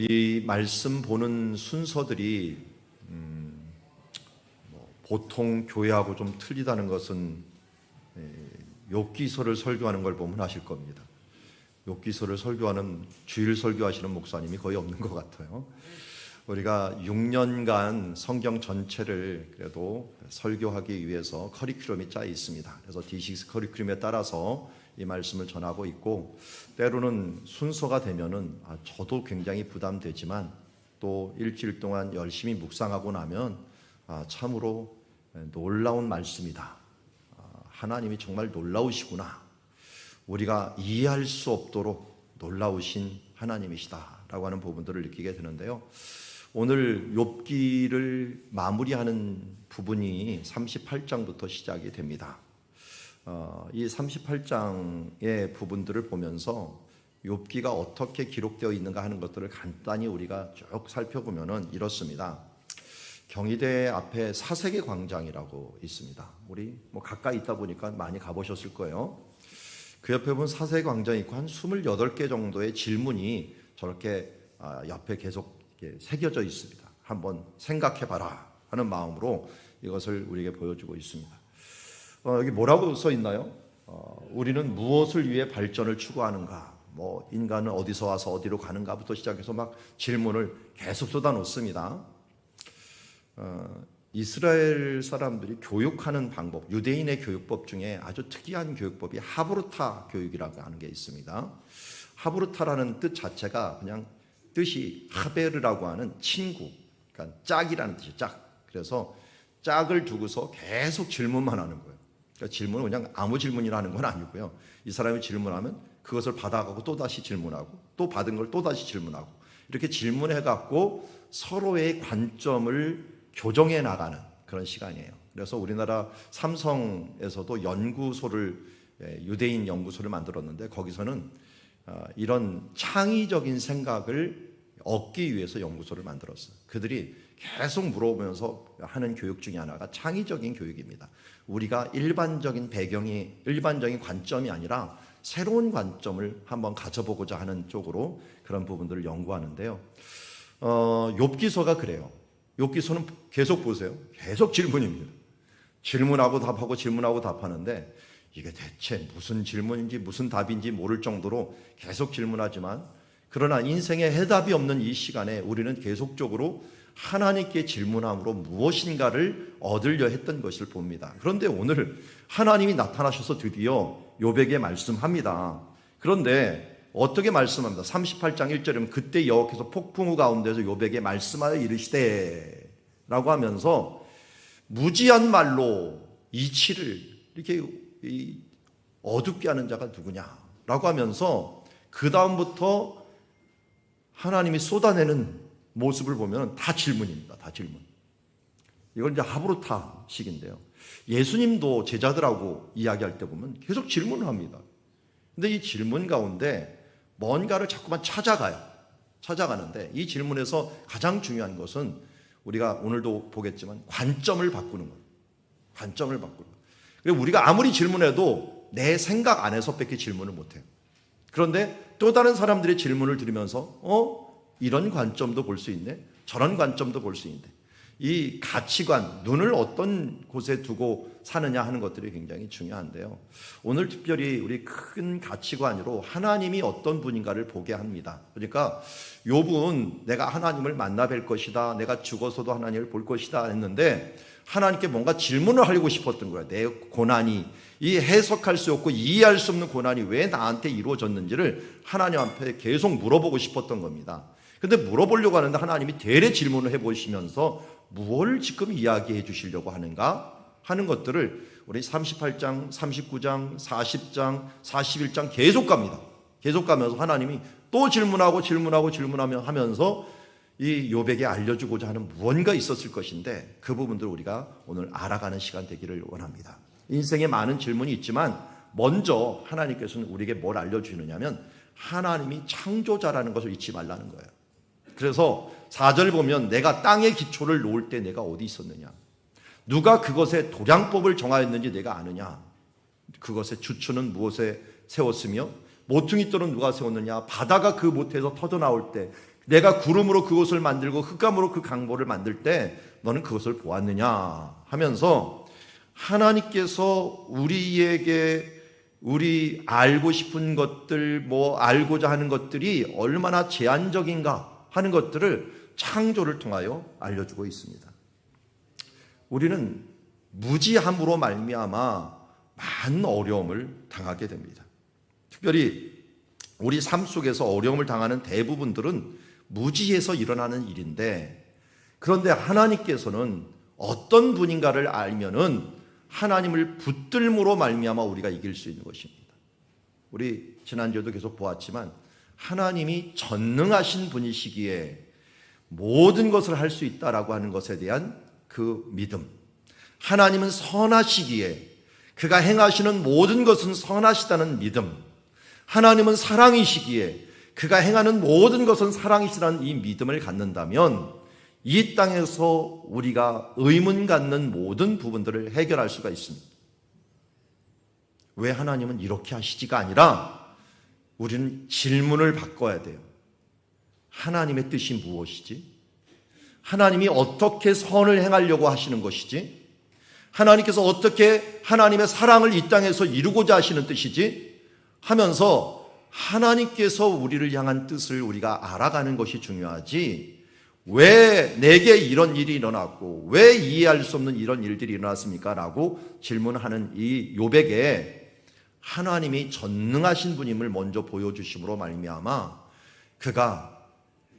우리 말씀 보는 순서들이 보통 교회하고 좀 틀리다는 것은 욥기서를 설교하는 걸 보면 아실 겁니다. 욥기서를 설교하는 주일 설교하시는 목사님이 거의 없는 것 같아요. 우리가 6년간 성경 전체를 그래도 설교하기 위해서 커리큘럼이 짜 있습니다. 그래서 D6 커리큘럼에 따라서 이 말씀을 전하고 있고, 때로는 순서가 되면은 저도 굉장히 부담되지만 또 일주일 동안 열심히 묵상하고 나면 참으로 놀라운 말씀이다. 하나님이 정말 놀라우시구나. 우리가 이해할 수 없도록 놀라우신 하나님이시다라고 하는 부분들을 느끼게 되는데요. 오늘 욥기를 마무리하는 부분이 38장부터 시작이 됩니다. 이 38장의 부분들을 보면서 욥기가 어떻게 기록되어 있는가 하는 것들을 간단히 우리가 쭉 살펴보면은 이렇습니다. 경희대 앞에 사색의 광장이라고 있습니다. 우리 가까이 있다 보니까 많이 가보셨을 거예요. 그 옆에 보면 사색의 광장이 있고 한 28개 정도의 질문이 저렇게 옆에 계속 새겨져 있습니다. 한번 생각해봐라 하는 마음으로 이것을 우리에게 보여주고 있습니다. 여기 뭐라고 써 있나요? 우리는 무엇을 위해 발전을 추구하는가? 인간은 어디서 와서 어디로 가는가부터 시작해서 막 질문을 계속 쏟아놓습니다. 이스라엘 사람들이 교육하는 방법, 유대인의 교육법 중에 아주 특이한 교육법이 하브루타 교육이라고 하는 게 있습니다. 하브루타라는 뜻 자체가 그냥 뜻이 하베르라고 하는 친구, 그러니까 짝이라는 뜻이에요. 짝. 그래서 짝을 두고서 계속 질문만 하는 거예요. 그러니까 질문은 그냥 아무 질문이라는 건 아니고요. 이 사람이 질문하면 그것을 받아가고 또 다시 질문하고 또 받은 걸 또 다시 질문하고 이렇게 질문해갖고 서로의 관점을 교정해 나가는 그런 시간이에요. 그래서 우리나라 삼성에서도 유대인 연구소를 만들었는데 거기서는 이런 창의적인 생각을 얻기 위해서 연구소를 만들었어요. 그들이 계속 물어보면서 하는 교육 중에 하나가 창의적인 교육입니다. 우리가 일반적인 관점이 아니라 새로운 관점을 한번 가져보고자 하는 쪽으로 그런 부분들을 연구하는데요. 욥기서가 그래요. 욥기서는 계속 보세요. 계속 질문입니다. 질문하고 답하고 질문하고 답하는데 이게 대체 무슨 질문인지 무슨 답인지 모를 정도로 계속 질문하지만, 그러나 인생에 해답이 없는 이 시간에 우리는 계속적으로 하나님께 질문함으로 무엇인가를 얻으려 했던 것을 봅니다. 그런데 오늘 하나님이 나타나셔서 드디어 욥에게 말씀합니다. 그런데 어떻게 말씀합니다. 38장 1절이면 그때 여호와께서 폭풍우 가운데서 욥에게 말씀하여 이르시되 라고 하면서 무지한 말로 이치를 이렇게 어둡게 하는 자가 누구냐라고 하면서 그 다음부터 하나님이 쏟아내는 모습을 보면 다 질문입니다. 다 질문. 이걸 이제 하브루타식인데요. 예수님도 제자들하고 이야기할 때 보면 계속 질문을 합니다. 근데 이 질문 가운데 뭔가를 자꾸만 찾아가는데 이 질문에서 가장 중요한 것은 우리가 오늘도 보겠지만 관점을 바꾸는 거예요. 관점을 바꾸는 거예요. 그리고 우리가 아무리 질문해도 내 생각 안에서밖에 질문을 못해요. 그런데 또 다른 사람들의 질문을 들으면서 이런 관점도 볼 수 있네, 저런 관점도 볼 수 있네. 이 가치관, 눈을 어떤 곳에 두고 사느냐 하는 것들이 굉장히 중요한데요. 오늘 특별히 우리 큰 가치관으로 하나님이 어떤 분인가를 보게 합니다. 그러니까 욥은 내가 하나님을 만나 뵐 것이다, 내가 죽어서도 하나님을 볼 것이다 했는데 하나님께 뭔가 질문을 하고 싶었던 거예요. 내 고난이, 이 해석할 수 없고 이해할 수 없는 고난이 왜 나한테 이루어졌는지를 하나님 앞에 계속 물어보고 싶었던 겁니다. 근데 물어보려고 하는데 하나님이 대래 질문을 해보시면서 무엇을 지금 이야기해 주시려고 하는가 하는 것들을 우리 38장, 39장, 40장, 41장 계속 갑니다. 계속 가면서 하나님이 또 질문하면서 이 욥에게 알려주고자 하는 무언가 있었을 것인데 그 부분들을 우리가 오늘 알아가는 시간 되기를 원합니다. 인생에 많은 질문이 있지만 먼저 하나님께서는 우리에게 뭘 알려주느냐면 하나님이 창조자라는 것을 잊지 말라는 거예요. 그래서 4절 보면 내가 땅의 기초를 놓을 때 내가 어디 있었느냐, 누가 그것의 도량법을 정하였는지 내가 아느냐, 그것의 주추는 무엇에 세웠으며 모퉁이돌은 누가 세웠느냐, 바다가 그 모태에서 터져나올 때 내가 구름으로 그것을 만들고 흑암으로 그 강보를 만들 때 너는 그것을 보았느냐 하면서 하나님께서 우리에게 우리 알고 싶은 것들, 알고자 하는 것들이 얼마나 제한적인가 하는 것들을 창조를 통하여 알려주고 있습니다. 우리는 무지함으로 말미암아 많은 어려움을 당하게 됩니다. 특별히 우리 삶 속에서 어려움을 당하는 대부분들은 무지해서 일어나는 일인데, 그런데 하나님께서는 어떤 분인가를 알면은 하나님을 붙들므로 말미암아 우리가 이길 수 있는 것입니다. 우리 지난주에도 계속 보았지만 하나님이 전능하신 분이시기에 모든 것을 할 수 있다라고 하는 것에 대한 그 믿음, 하나님은 선하시기에 그가 행하시는 모든 것은 선하시다는 믿음, 하나님은 사랑이시기에 그가 행하는 모든 것은 사랑이시라는 이 믿음을 갖는다면 이 땅에서 우리가 의문 갖는 모든 부분들을 해결할 수가 있습니다. 왜 하나님은 이렇게 하시지가 아니라 우리는 질문을 바꿔야 돼요. 하나님의 뜻이 무엇이지? 하나님이 어떻게 선을 행하려고 하시는 것이지? 하나님께서 어떻게 하나님의 사랑을 이 땅에서 이루고자 하시는 뜻이지? 하면서 하나님께서 우리를 향한 뜻을 우리가 알아가는 것이 중요하지, 왜 내게 이런 일이 일어났고 왜 이해할 수 없는 이런 일들이 일어났습니까? 라고 질문하는 이 욥에게 하나님이 전능하신 분임을 먼저 보여주심으로 말미암아 그가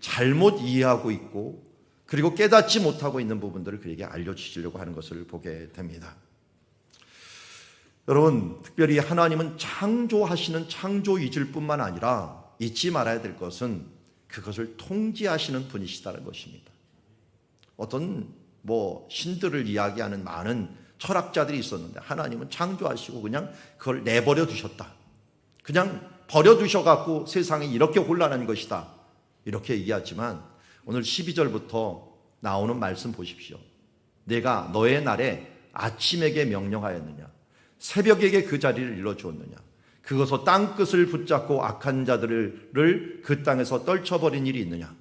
잘못 이해하고 있고 그리고 깨닫지 못하고 있는 부분들을 그에게 알려주시려고 하는 것을 보게 됩니다. 여러분, 특별히 하나님은 창조하시는 창조이실 뿐만 아니라 잊지 말아야 될 것은 그것을 통제하시는 분이시다는 것입니다. 어떤 신들을 이야기하는 많은 철학자들이 있었는데 하나님은 창조하시고 그냥 그걸 내버려 두셨다. 그냥 버려두셔갖고 세상이 이렇게 혼란한 것이다. 이렇게 얘기하지만 오늘 12절부터 나오는 말씀 보십시오. 내가 너의 날에 아침에게 명령하였느냐, 새벽에게 그 자리를 일러주었느냐, 그것서 땅끝을 붙잡고 악한 자들을 그 땅에서 떨쳐버린 일이 있느냐.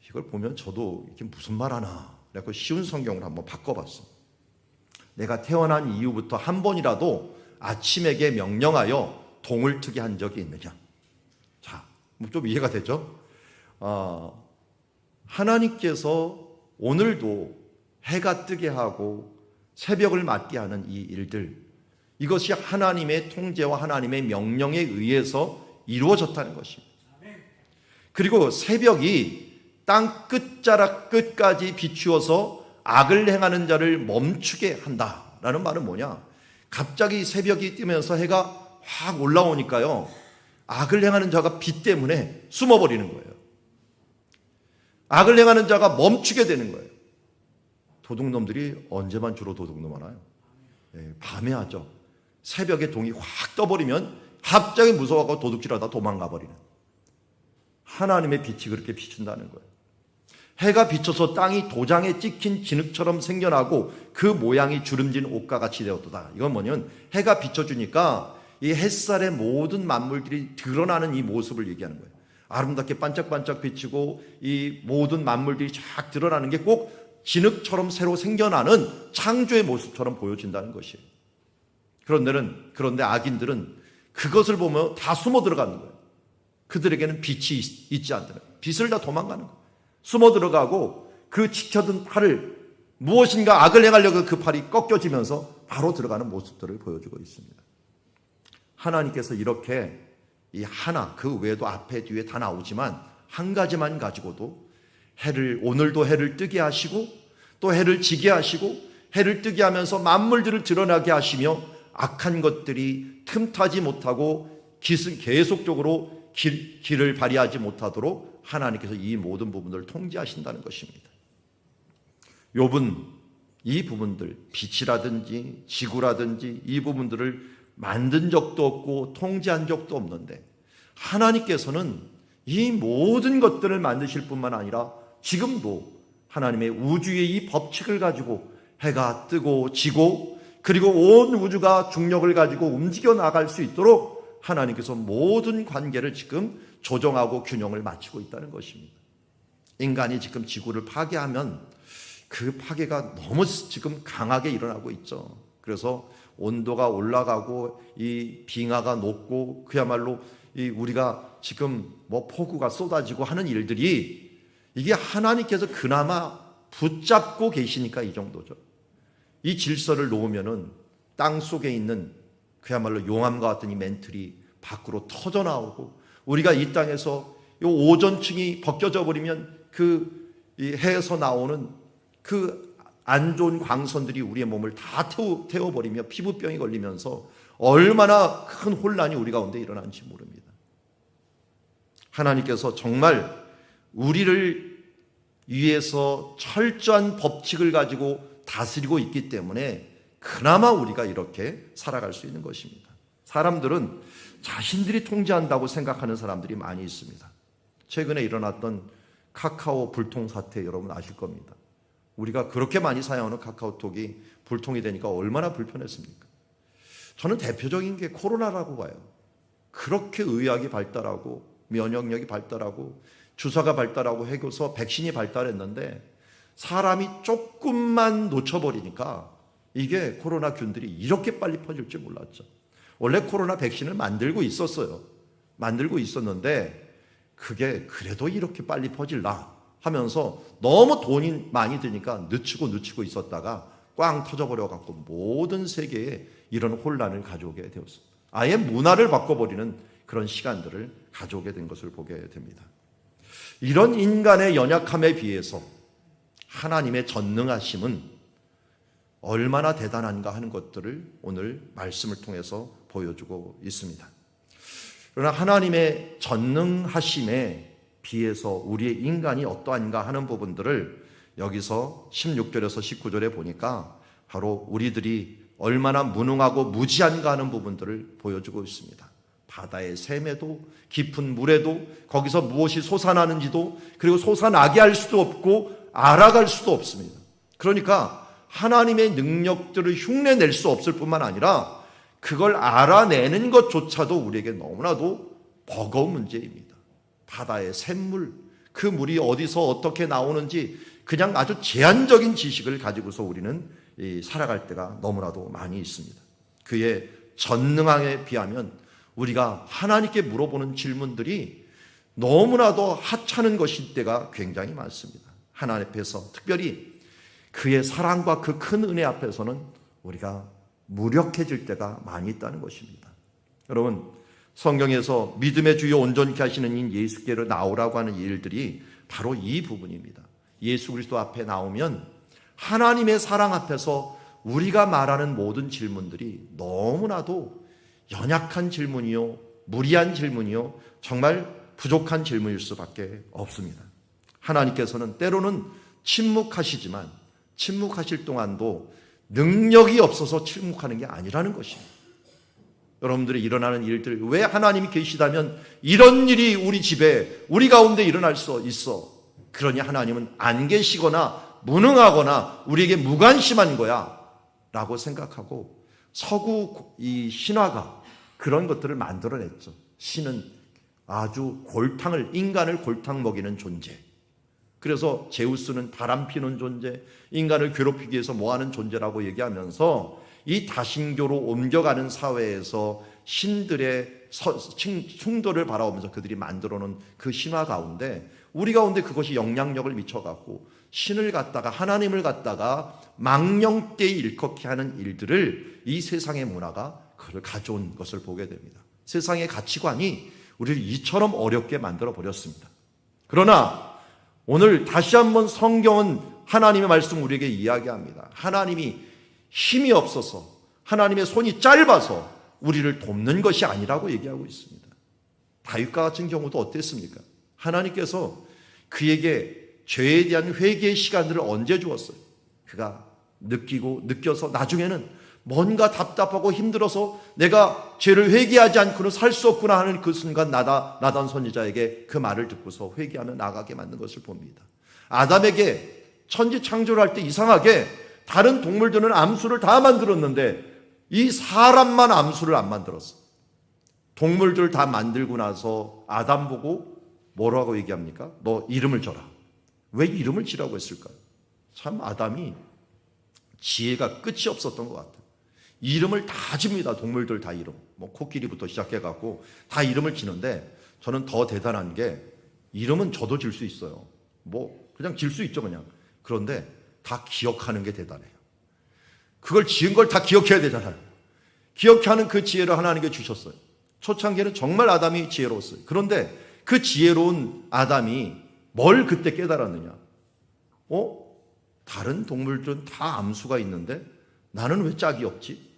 이걸 보면 저도 이게 무슨 말 하나 그래서 쉬운 성경을 한번 바꿔봤어. 내가 태어난 이후부터 한 번이라도 아침에게 명령하여 동을 트게 한 적이 있느냐. 자, 좀 이해가 되죠? 하나님께서 오늘도 해가 뜨게 하고 새벽을 맞게 하는 이 일들, 이것이 하나님의 통제와 하나님의 명령에 의해서 이루어졌다는 것입니다. 그리고 새벽이 땅 끝자락 끝까지 비추어서 악을 행하는 자를 멈추게 한다라는 말은 뭐냐? 갑자기 새벽이 뜨면서 해가 확 올라오니까요, 악을 행하는 자가 빛 때문에 숨어버리는 거예요. 악을 행하는 자가 멈추게 되는 거예요. 도둑놈들이 언제만 주로 도둑놈 하나요? 밤에 하죠. 새벽에 동이 확 떠버리면 갑자기 무서워하고 도둑질하다 도망가 버리는, 하나님의 빛이 그렇게 비춘다는 거예요. 해가 비쳐서 땅이 도장에 찍힌 진흙처럼 생겨나고 그 모양이 주름진 옷과 같이 되었도다. 이건 뭐냐면 해가 비춰주니까 이 햇살의 모든 만물들이 드러나는 이 모습을 얘기하는 거예요. 아름답게 반짝반짝 비치고 이 모든 만물들이 쫙 드러나는 게 꼭 진흙처럼 새로 생겨나는 창조의 모습처럼 보여진다는 것이에요. 그런데 악인들은 그것을 보면 다 숨어 들어가는 거예요. 그들에게는 빛이 있지 않더라. 빛을 다 도망가는 거예요. 숨어 들어가고 그 지켜둔 팔을, 무엇인가 악을 행하려고 그 팔이 꺾여지면서 바로 들어가는 모습들을 보여주고 있습니다. 하나님께서 이렇게 이 하나, 그 외에도 앞에 뒤에 다 나오지만 한 가지만 가지고도 오늘도 해를 뜨게 하시고 또 해를 지게 하시고 해를 뜨게 하면서 만물들을 드러나게 하시며 악한 것들이 틈타지 못하고 계속적으로 길을 발휘하지 못하도록 하나님께서 이 모든 부분들을 통제하신다는 것입니다. 욥은 이 부분들, 빛이라든지 지구라든지 이 부분들을 만든 적도 없고 통제한 적도 없는데 하나님께서는 이 모든 것들을 만드실 뿐만 아니라 지금도 하나님의 우주의 이 법칙을 가지고 해가 뜨고 지고 그리고 온 우주가 중력을 가지고 움직여 나갈 수 있도록 하나님께서 모든 관계를 지금 조정하고 균형을 맞추고 있다는 것입니다. 인간이 지금 지구를 파괴하면 그 파괴가 너무 지금 강하게 일어나고 있죠. 그래서 온도가 올라가고 이 빙하가 녹고 그야말로 이 우리가 지금 뭐 폭우가 쏟아지고 하는 일들이 이게 하나님께서 그나마 붙잡고 계시니까 이 정도죠. 이 질서를 놓으면은 땅 속에 있는 그야말로 용암과 같은 이 멘틀이 밖으로 터져 나오고 우리가 이 땅에서 이 오존층이 벗겨져 버리면 그 이 해에서 나오는 그 안 좋은 광선들이 우리의 몸을 다 태워버리며 피부병이 걸리면서 얼마나 큰 혼란이 우리 가운데 일어난지 모릅니다. 하나님께서 정말 우리를 위해서 철저한 법칙을 가지고 다스리고 있기 때문에 그나마 우리가 이렇게 살아갈 수 있는 것입니다. 사람들은 자신들이 통제한다고 생각하는 사람들이 많이 있습니다. 최근에 일어났던 카카오 불통 사태 여러분 아실 겁니다. 우리가 그렇게 많이 사용하는 카카오톡이 불통이 되니까 얼마나 불편했습니까? 저는 대표적인 게 코로나라고 봐요. 그렇게 의학이 발달하고 면역력이 발달하고 주사가 발달하고 해서 백신이 발달했는데 사람이 조금만 놓쳐버리니까 이게 코로나균들이 이렇게 빨리 퍼질 줄 몰랐죠. 원래 코로나 백신을 만들고 있었어요. 만들고 있었는데 그게 그래도 이렇게 빨리 퍼질라 하면서 너무 돈이 많이 드니까 늦추고 있었다가 꽝 터져버려갖고 모든 세계에 이런 혼란을 가져오게 되었습니다. 아예 문화를 바꿔버리는 그런 시간들을 가져오게 된 것을 보게 됩니다. 이런 인간의 연약함에 비해서 하나님의 전능하심은 얼마나 대단한가 하는 것들을 오늘 말씀을 통해서 보여주고 있습니다. 그러나 하나님의 전능하심에 비해서 우리의 인간이 어떠한가 하는 부분들을 여기서 16절에서 19절에 보니까 바로 우리들이 얼마나 무능하고 무지한가 하는 부분들을 보여주고 있습니다. 바다의 샘에도 깊은 물에도 거기서 무엇이 솟아나는지도 그리고 솟아나게 할 수도 없고 알아갈 수도 없습니다. 그러니까 하나님의 능력들을 흉내낼 수 없을 뿐만 아니라 그걸 알아내는 것조차도 우리에게 너무나도 버거운 문제입니다. 바다의 샘물, 그 물이 어디서 어떻게 나오는지 그냥 아주 제한적인 지식을 가지고서 우리는 살아갈 때가 너무나도 많이 있습니다. 그의 전능함에 비하면 우리가 하나님께 물어보는 질문들이 너무나도 하찮은 것일 때가 굉장히 많습니다. 하나님 앞에서 특별히 그의 사랑과 그 큰 은혜 앞에서는 우리가 무력해질 때가 많이 있다는 것입니다. 여러분, 성경에서 믿음의 주요 온전케 하시는 인 예수께로 나오라고 하는 일들이 바로 이 부분입니다. 예수 그리스도 앞에 나오면 하나님의 사랑 앞에서 우리가 말하는 모든 질문들이 너무나도 연약한 질문이요, 무리한 질문이요, 정말 부족한 질문일 수밖에 없습니다. 하나님께서는 때로는 침묵하시지만 침묵하실 동안도 능력이 없어서 침묵하는 게 아니라는 것입니다. 여러분들이 일어나는 일들, 왜 하나님이 계시다면 이런 일이 우리 집에, 우리 가운데 일어날 수 있어? 그러니 하나님은 안 계시거나 무능하거나 우리에게 무관심한 거야 라고 생각하고 서구 이 신화가 그런 것들을 만들어냈죠. 신은 아주 인간을 골탕 먹이는 존재. 그래서 제우스는 바람 피는 존재, 인간을 괴롭히기 위해서 뭐하는 존재라고 얘기하면서 이 다신교로 옮겨가는 사회에서 신들의 충돌을 바라보면서 그들이 만들어놓은 그 신화 가운데 우리 가운데 그것이 영향력을 미쳐갖고 신을 갖다가 하나님을 갖다가 망령되이 일컫게 하는 일들을 이 세상의 문화가 그걸 가져온 것을 보게 됩니다. 세상의 가치관이 우리를 이처럼 어렵게 만들어 버렸습니다. 그러나 오늘 다시 한번 성경은 하나님의 말씀 우리에게 이야기합니다. 하나님이 힘이 없어서 하나님의 손이 짧아서 우리를 돕는 것이 아니라고 얘기하고 있습니다. 다윗과 같은 경우도 어땠습니까? 하나님께서 그에게 죄에 대한 회개의 시간들을 언제 주었어요? 그가 느껴서 나중에는 뭔가 답답하고 힘들어서 내가 죄를 회개하지 않고는 살 수 없구나 하는 그 순간 나단 선지자에게 그 말을 듣고서 회개하며 나가게 만든 것을 봅니다. 아담에게 천지 창조를 할 때 이상하게 다른 동물들은 암수를 다 만들었는데 이 사람만 암수를 안 만들었어. 동물들 다 만들고 나서 아담 보고 뭐라고 얘기합니까? 너 이름을 줘라. 왜 이름을 지라고 했을까요? 참 아담이 지혜가 끝이 없었던 것 같아요. 이름을 다 집니다. 동물들 다 이름. 뭐 코끼리부터 시작해갖고 다 이름을 지는데, 저는 더 대단한 게 이름은 저도 질 수 있어요. 뭐 그냥 질 수 있죠 그냥. 그런데 다 기억하는 게 대단해요. 그걸 지은 걸 다 기억해야 되잖아요. 기억하는 그 지혜를 하나님께 주셨어요. 초창기에는 정말 아담이 지혜로웠어요. 그런데 그 지혜로운 아담이 뭘 그때 깨달았느냐? 다른 동물들은 다 암수가 있는데 나는 왜 짝이 없지?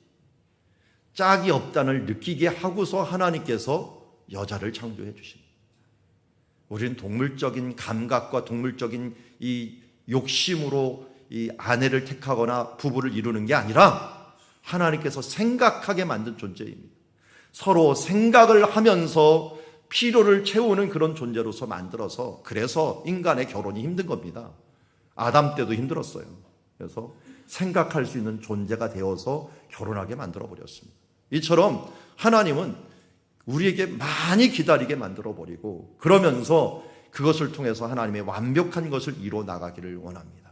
짝이 없다는 느끼게 하고서 하나님께서 여자를 창조해 주십니다. 우리는 동물적인 감각과 동물적인 이 욕심으로 이 아내를 택하거나 부부를 이루는 게 아니라 하나님께서 생각하게 만든 존재입니다. 서로 생각을 하면서 필요를 채우는 그런 존재로서 만들어서, 그래서 인간의 결혼이 힘든 겁니다. 아담 때도 힘들었어요. 그래서 생각할 수 있는 존재가 되어서 결혼하게 만들어 버렸습니다. 이처럼 하나님은 우리에게 많이 기다리게 만들어 버리고, 그러면서 그것을 통해서 하나님의 완벽한 것을 이루어 나가기를 원합니다.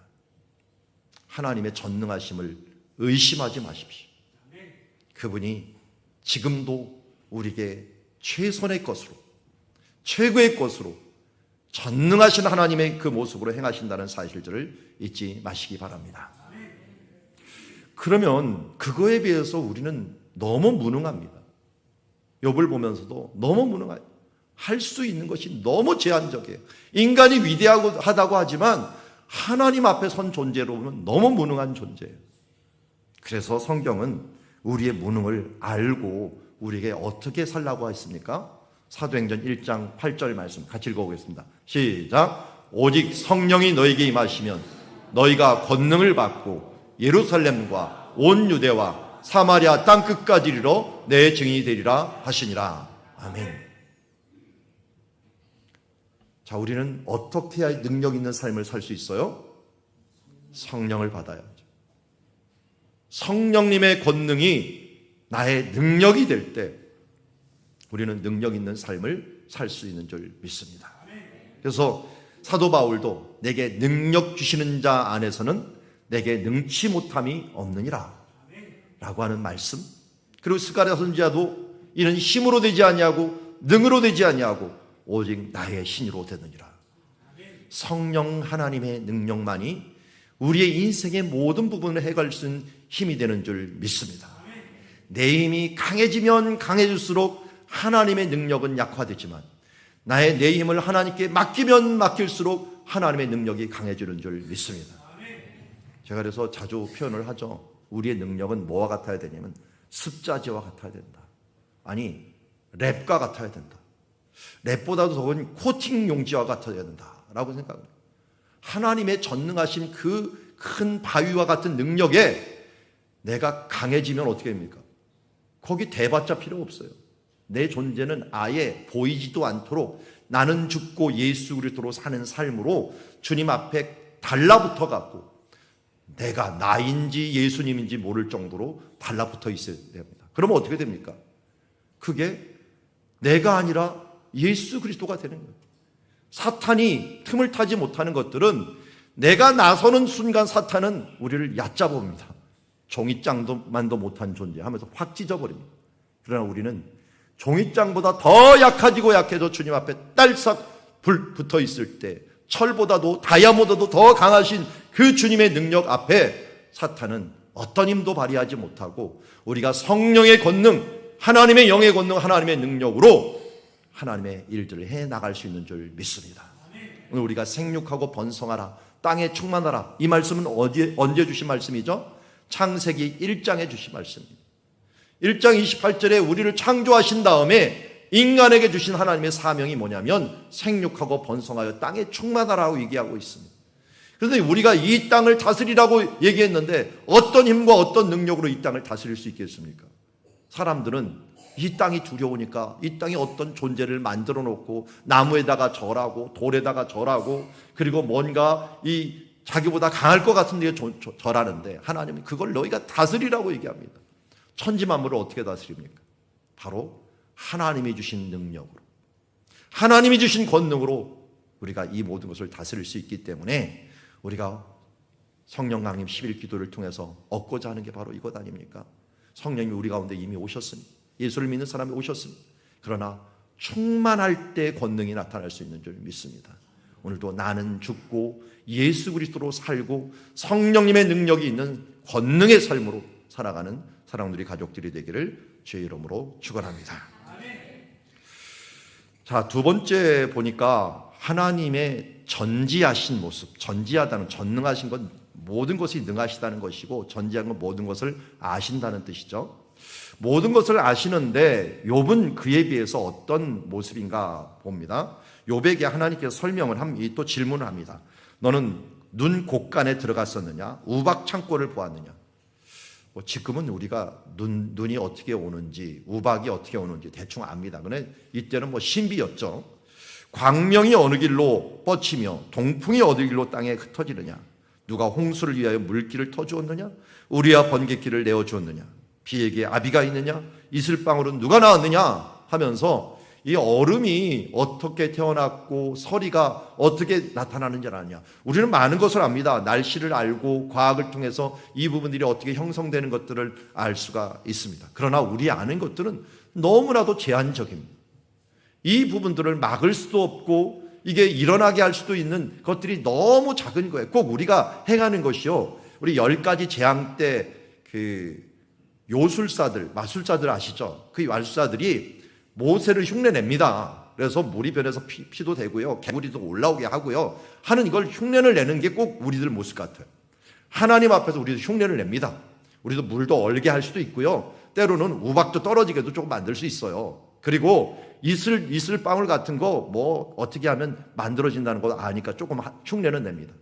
하나님의 전능하심을 의심하지 마십시오. 그분이 지금도 우리에게 최선의 것으로, 최고의 것으로 전능하신 하나님의 그 모습으로 행하신다는 사실들을 잊지 마시기 바랍니다. 그러면 그거에 비해서 우리는 너무 무능합니다. 욥을 보면서도 너무 무능해요. 할 수 있는 것이 너무 제한적이에요. 인간이 위대하다고 하지만 하나님 앞에 선 존재로 보면 너무 무능한 존재예요. 그래서 성경은 우리의 무능을 알고 우리에게 어떻게 살라고 했습니까? 사도행전 1장 8절 말씀 같이 읽어보겠습니다. 시작. 오직 성령이 너에게 임하시면 너희가 권능을 받고 예루살렘과 온 유대와 사마리아 땅끝까지 이르러 내 증인이 되리라 하시니라. 아멘. 자, 우리는 어떻게 해야 능력 있는 삶을 살 수 있어요? 성령을 받아야죠. 성령님의 권능이 나의 능력이 될 때 우리는 능력 있는 삶을 살 수 있는 줄 믿습니다. 그래서 사도 바울도 내게 능력 주시는 자 안에서는 내게 능치 못함이 없느니라 라고 하는 말씀, 그리고 스가랴 선지자도 이는 힘으로 되지 아니하고 능으로 되지 아니하고 오직 나의 신으로 되느니라. 성령 하나님의 능력만이 우리의 인생의 모든 부분을 해갈 수 있는 힘이 되는 줄 믿습니다. 내 힘이 강해지면 강해질수록 하나님의 능력은 약화되지만 나의 내 힘을 하나님께 맡기면 맡길수록 하나님의 능력이 강해지는 줄 믿습니다. 제가 그래서 자주 표현을 하죠. 우리의 능력은 뭐와 같아야 되냐면 습자지와 같아야 된다. 아니, 랩과 같아야 된다. 랩보다도 더군 코팅 용지와 같아야 된다라고 생각합니다. 하나님의 전능하신 그 큰 바위와 같은 능력에 내가 강해지면 어떻게 됩니까? 거기 대봤자 필요 없어요. 내 존재는 아예 보이지도 않도록 나는 죽고 예수 그리스도로 사는 삶으로 주님 앞에 달라붙어 갖고 내가 나인지 예수님인지 모를 정도로 달라붙어 있어야 됩니다. 그러면 어떻게 됩니까? 그게 내가 아니라 예수 그리스도가 되는 거예요. 사탄이 틈을 타지 못하는 것들은 내가 나서는 순간 사탄은 우리를 얕잡아봅니다. 종이장만도 못한 존재 하면서 확 찢어버립니다. 그러나 우리는 종이장보다 더 약해지고 약해져 주님 앞에 딸싹 붙어 있을 때 철보다도 다이아몬드도 더 강하신 그 주님의 능력 앞에 사탄은 어떤 힘도 발휘하지 못하고 우리가 성령의 권능, 하나님의 영의 권능, 하나님의 능력으로 하나님의 일들을 해나갈 수 있는 줄 믿습니다. 오늘 우리가 생육하고 번성하라, 땅에 충만하라, 이 말씀은 언제 주신 말씀이죠? 창세기 1장에 주신 말씀입니다. 1장 28절에 우리를 창조하신 다음에 인간에게 주신 하나님의 사명이 뭐냐면 생육하고 번성하여 땅에 충만하라고 얘기하고 있습니다. 그런데 우리가 이 땅을 다스리라고 얘기했는데 어떤 힘과 어떤 능력으로 이 땅을 다스릴 수 있겠습니까? 사람들은 이 땅이 두려우니까 이 땅에 어떤 존재를 만들어 놓고 나무에다가 절하고 돌에다가 절하고 그리고 뭔가 이 자기보다 강할 것 같은 데 절하는데 하나님은 그걸 너희가 다스리라고 얘기합니다. 천지만물을 어떻게 다스립니까? 바로 하나님이 주신 능력으로, 하나님이 주신 권능으로 우리가 이 모든 것을 다스릴 수 있기 때문에 우리가 성령 강림 10일 기도를 통해서 얻고자 하는 게 바로 이것 아닙니까? 성령이 우리 가운데 이미 오셨으니, 예수를 믿는 사람이 오셨으니, 그러나 충만할 때 권능이 나타날 수 있는 줄 믿습니다. 오늘도 나는 죽고 예수 그리스도로 살고 성령님의 능력이 있는 권능의 삶으로 살아가는 사랑들이 가족들이 되기를 주의 이름으로 축원합니다. 자, 두 번째 보니까 하나님의 전지하신 모습. 전지하다는, 전능하신 건 모든 것이 능하시다는 것이고, 전지한 건 모든 것을 아신다는 뜻이죠. 모든 것을 아시는데 욥은 그에 비해서 어떤 모습인가 봅니다. 욥에게 하나님께서 설명을 또 질문을 합니다. 너는 눈 곳간에 들어갔었느냐? 우박 창고를 보았느냐? 지금은 우리가 눈이 어떻게 오는지, 우박이 어떻게 오는지 대충 압니다. 그런데 이때는 신비였죠. 광명이 어느 길로 뻗치며 동풍이 어느 길로 땅에 흩어지느냐? 누가 홍수를 위하여 물길을 터주었느냐? 우리와 번갯길을 내어주었느냐? 비에게 아비가 있느냐? 이슬방울은 누가 낳았느냐? 하면서 이 얼음이 어떻게 태어났고 서리가 어떻게 나타나는지 아느냐. 우리는 많은 것을 압니다. 날씨를 알고 과학을 통해서 이 부분들이 어떻게 형성되는 것들을 알 수가 있습니다. 그러나 우리 아는 것들은 너무나도 제한적입니다. 이 부분들을 막을 수도 없고 이게 일어나게 할 수도 있는 것들이 너무 작은 거예요. 꼭 우리가 행하는 것이요, 우리 10가지 재앙 때 요술사들, 마술사들 아시죠? 그 마술사들이 모세를 흉내냅니다. 그래서 물이 변해서 피도 되고요, 개구리도 올라오게 하고요 하는 이걸 흉내를 내는 게 꼭 우리들 모습 같아요. 하나님 앞에서 우리도 흉내를 냅니다. 우리도 물도 얼게 할 수도 있고요, 때로는 우박도 떨어지게도 조금 만들 수 있어요. 그리고 이슬방울 같은 거 어떻게 하면 만들어진다는 거 아니까 조금 흉내는 냅니다.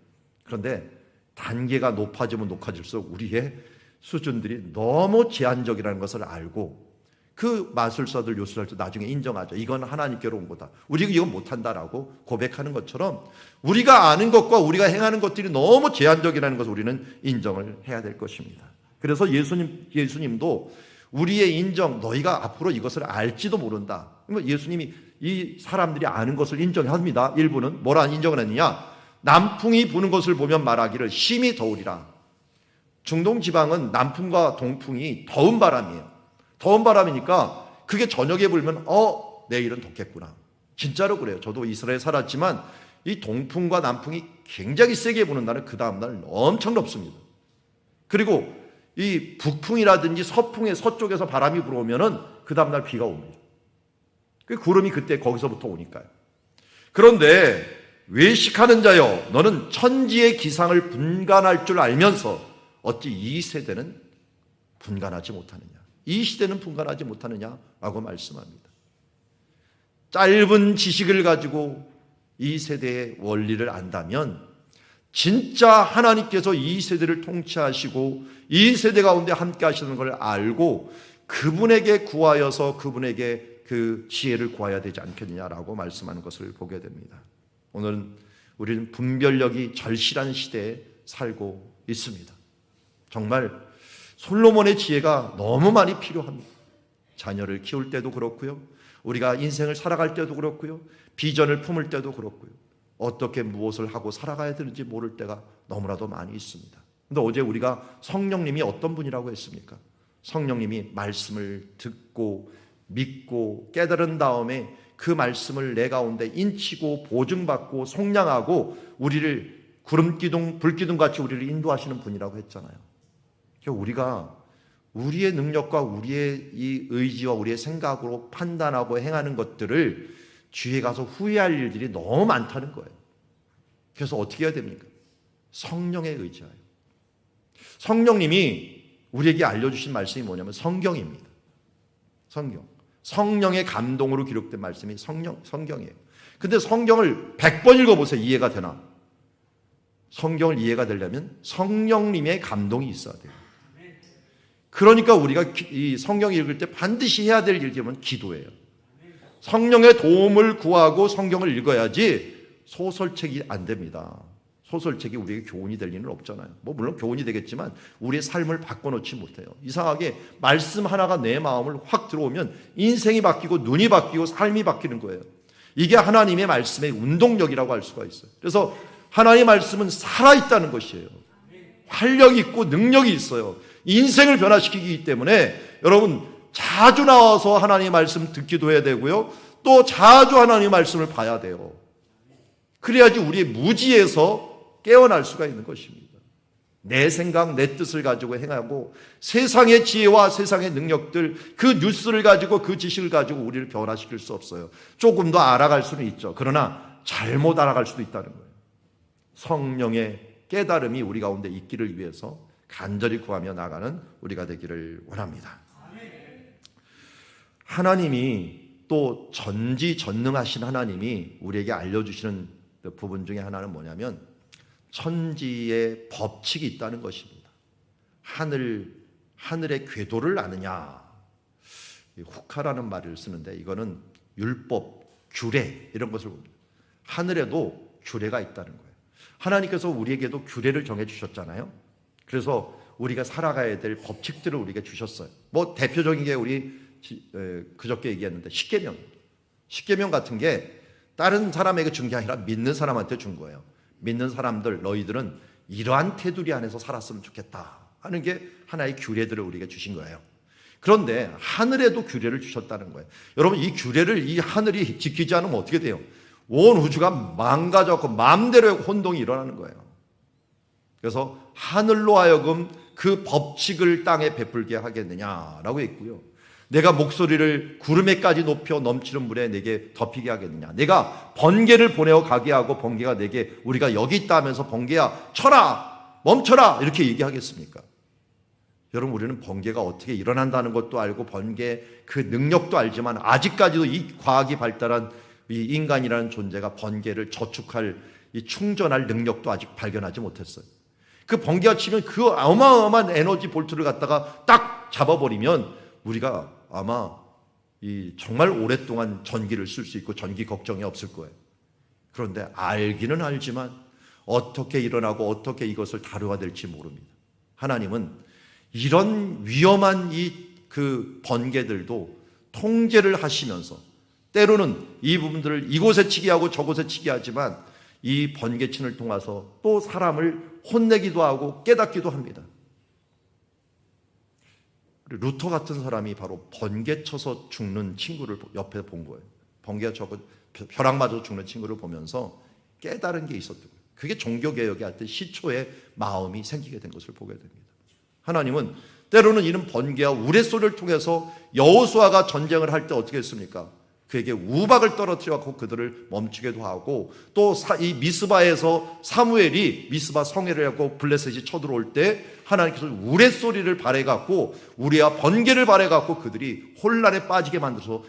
그런데 단계가 높아지면 높아질수록 우리의 수준들이 너무 제한적이라는 것을 알고, 그 마술사들, 요술사들 나중에 인정하죠. 이건 하나님께로 온 거다. 우리가 이건 못한다라고 고백하는 것처럼 우리가 아는 것과 우리가 행하는 것들이 너무 제한적이라는 것을 우리는 인정을 해야 될 것입니다. 그래서 예수님도 우리의 인정, 너희가 앞으로 이것을 알지도 모른다. 예수님이 이 사람들이 아는 것을 인정합니다. 일부는 뭐라 인정을 했느냐? 남풍이 부는 것을 보면 말하기를 심히 더우리라. 중동 지방은 남풍과 동풍이 더운 바람이에요. 더운 바람이니까 그게 저녁에 불면 내일은 덥겠구나. 진짜로 그래요. 저도 이스라엘에 살았지만 이 동풍과 남풍이 굉장히 세게 부는 날은 그 다음날 엄청 덥습니다. 그리고 이 북풍이라든지 서풍의 서쪽에서 바람이 불어오면은 그 다음날 비가 옵니다. 그 구름이 그때 거기서부터 오니까요. 그런데 외식하는 자여, 너는 천지의 기상을 분간할 줄 알면서 어찌 이 세대는 분간하지 못하느냐? 이 시대는 분간하지 못하느냐라고 말씀합니다. 짧은 지식을 가지고 이 세대의 원리를 안다면 진짜 하나님께서 이 세대를 통치하시고 이 세대 가운데 함께 하시는 걸 알고 그분에게 구하여서 그분에게 그 지혜를 구해야 되지 않겠느냐라고 말씀하는 것을 보게 됩니다. 오늘은 우리는 분별력이 절실한 시대에 살고 있습니다. 정말 솔로몬의 지혜가 너무 많이 필요합니다. 자녀를 키울 때도 그렇고요, 우리가 인생을 살아갈 때도 그렇고요, 비전을 품을 때도 그렇고요, 어떻게 무엇을 하고 살아가야 되는지 모를 때가 너무나도 많이 있습니다. 그런데 어제 우리가 성령님이 어떤 분이라고 했습니까? 성령님이 말씀을 듣고 믿고 깨달은 다음에 그 말씀을 내 가운데 인치고 보증받고 속량하고 우리를 구름기둥 불기둥같이 우리를 인도하시는 분이라고 했잖아요. 우리가 우리의 능력과 우리의 이 의지와 우리의 생각으로 판단하고 행하는 것들을 뒤에 가서 후회할 일들이 너무 많다는 거예요. 그래서 어떻게 해야 됩니까? 성령에 의지하여. 성령님이 우리에게 알려주신 말씀이 뭐냐면 성경입니다. 성령의 감동으로 기록된 말씀이 성경이에요. 근데 성경을 100번 읽어보세요. 이해가 되나? 성경을 이해가 되려면 성령님의 감동이 있어야 돼요. 그러니까 우리가 이 성경 읽을 때 반드시 해야 될 일이 뭐냐면 기도예요. 성령의 도움을 구하고 성경을 읽어야지 소설책이 안 됩니다. 소설책이 우리에게 교훈이 될 리는 없잖아요. 물론 교훈이 되겠지만 우리의 삶을 바꿔놓지 못해요. 이상하게 말씀 하나가 내 마음을 확 들어오면 인생이 바뀌고 눈이 바뀌고 삶이 바뀌는 거예요. 이게 하나님의 말씀의 운동력이라고 할 수가 있어요. 그래서 하나님의 말씀은 살아있다는 것이에요. 활력이 있고 능력이 있어요. 인생을 변화시키기 때문에 여러분 자주 나와서 하나님의 말씀 듣기도 해야 되고요. 또 자주 하나님의 말씀을 봐야 돼요. 그래야지 우리의 무지에서 깨어날 수가 있는 것입니다. 내 생각, 내 뜻을 가지고 행하고 세상의 지혜와 세상의 능력들, 그 뉴스를 가지고 그 지식을 가지고 우리를 변화시킬 수 없어요. 조금 더 알아갈 수는 있죠. 그러나 잘못 알아갈 수도 있다는 거예요. 성령의 깨달음이 우리 가운데 있기를 위해서 간절히 구하며 나가는 우리가 되기를 원합니다. 하나님이 또 전지전능하신 하나님이 우리에게 알려주시는 부분 중에 하나는 뭐냐면 천지의 법칙이 있다는 것입니다. 하늘의 궤도를 아느냐. 후카라는 말을 쓰는데 이거는 율법, 규례 이런 것을 봅니다. 하늘에도 규례가 있다는 거예요. 하나님께서 우리에게도 규례를 정해주셨잖아요. 그래서 우리가 살아가야 될 법칙들을 우리에게 주셨어요. 뭐 대표적인 게 우리 그저께 얘기했는데 십계명 같은 게 다른 사람에게 준 게 아니라 믿는 사람한테 준 거예요. 믿는 사람들 너희들은 이러한 테두리 안에서 살았으면 좋겠다 하는 게 하나의 규례들을 우리에게 주신 거예요. 그런데 하늘에도 규례를 주셨다는 거예요. 여러분 이 규례를 이 하늘이 지키지 않으면 어떻게 돼요? 온 우주가 망가져서 마음대로 혼동이 일어나는 거예요. 그래서 하늘로 하여금 그 법칙을 땅에 베풀게 하겠느냐라고 했고요. 내가 목소리를 구름에까지 높여 넘치는 물에 내게 덮이게 하겠느냐. 내가 번개를 보내어 가게 하고 번개가 내게 우리가 여기 있다 하면서 번개야 쳐라 멈춰라 이렇게 얘기하겠습니까? 여러분 우리는 번개가 어떻게 일어난다는 것도 알고 번개 그 능력도 알지만 아직까지도 이 과학이 발달한 이 인간이라는 존재가 번개를 저축할 이 충전할 능력도 아직 발견하지 못했어요. 그 번개가 치면 그 어마어마한 에너지 볼트를 갖다가 딱 잡아버리면 우리가 아마 정말 오랫동안 전기를 쓸 수 있고 전기 걱정이 없을 거예요. 그런데 알기는 알지만 어떻게 일어나고 어떻게 이것을 다루어야 될지 모릅니다. 하나님은 이런 위험한 그 번개들도 통제를 하시면서 때로는 이 부분들을 이곳에 치게 하고 저곳에 치게 하지만 이 번개친을 통해서 또 사람을 혼내기도 하고 깨닫기도 합니다. 루터 같은 사람이 바로 번개 쳐서 죽는 친구를 옆에 본 거예요. 번개가 쳐서 벼락 맞아서 죽는 친구를 보면서 깨달은 게 있었던 거예요. 그게 종교개혁의 하여튼 시초의 마음이 생기게 된 것을 보게 됩니다. 하나님은 때로는 이런 번개와 우레소리를 통해서 여호수아가 전쟁을 할 때 어떻게 했습니까? 그에게 우박을 떨어뜨려서 그들을 멈추게도 하고 또 이 미스바에서 사무엘이 미스바 성회를 하고 블레셋이 쳐들어올 때 하나님께서 우레소리를 발해갖고 우리와 번개를 발해갖고 그들이 혼란에 빠지게 만들어서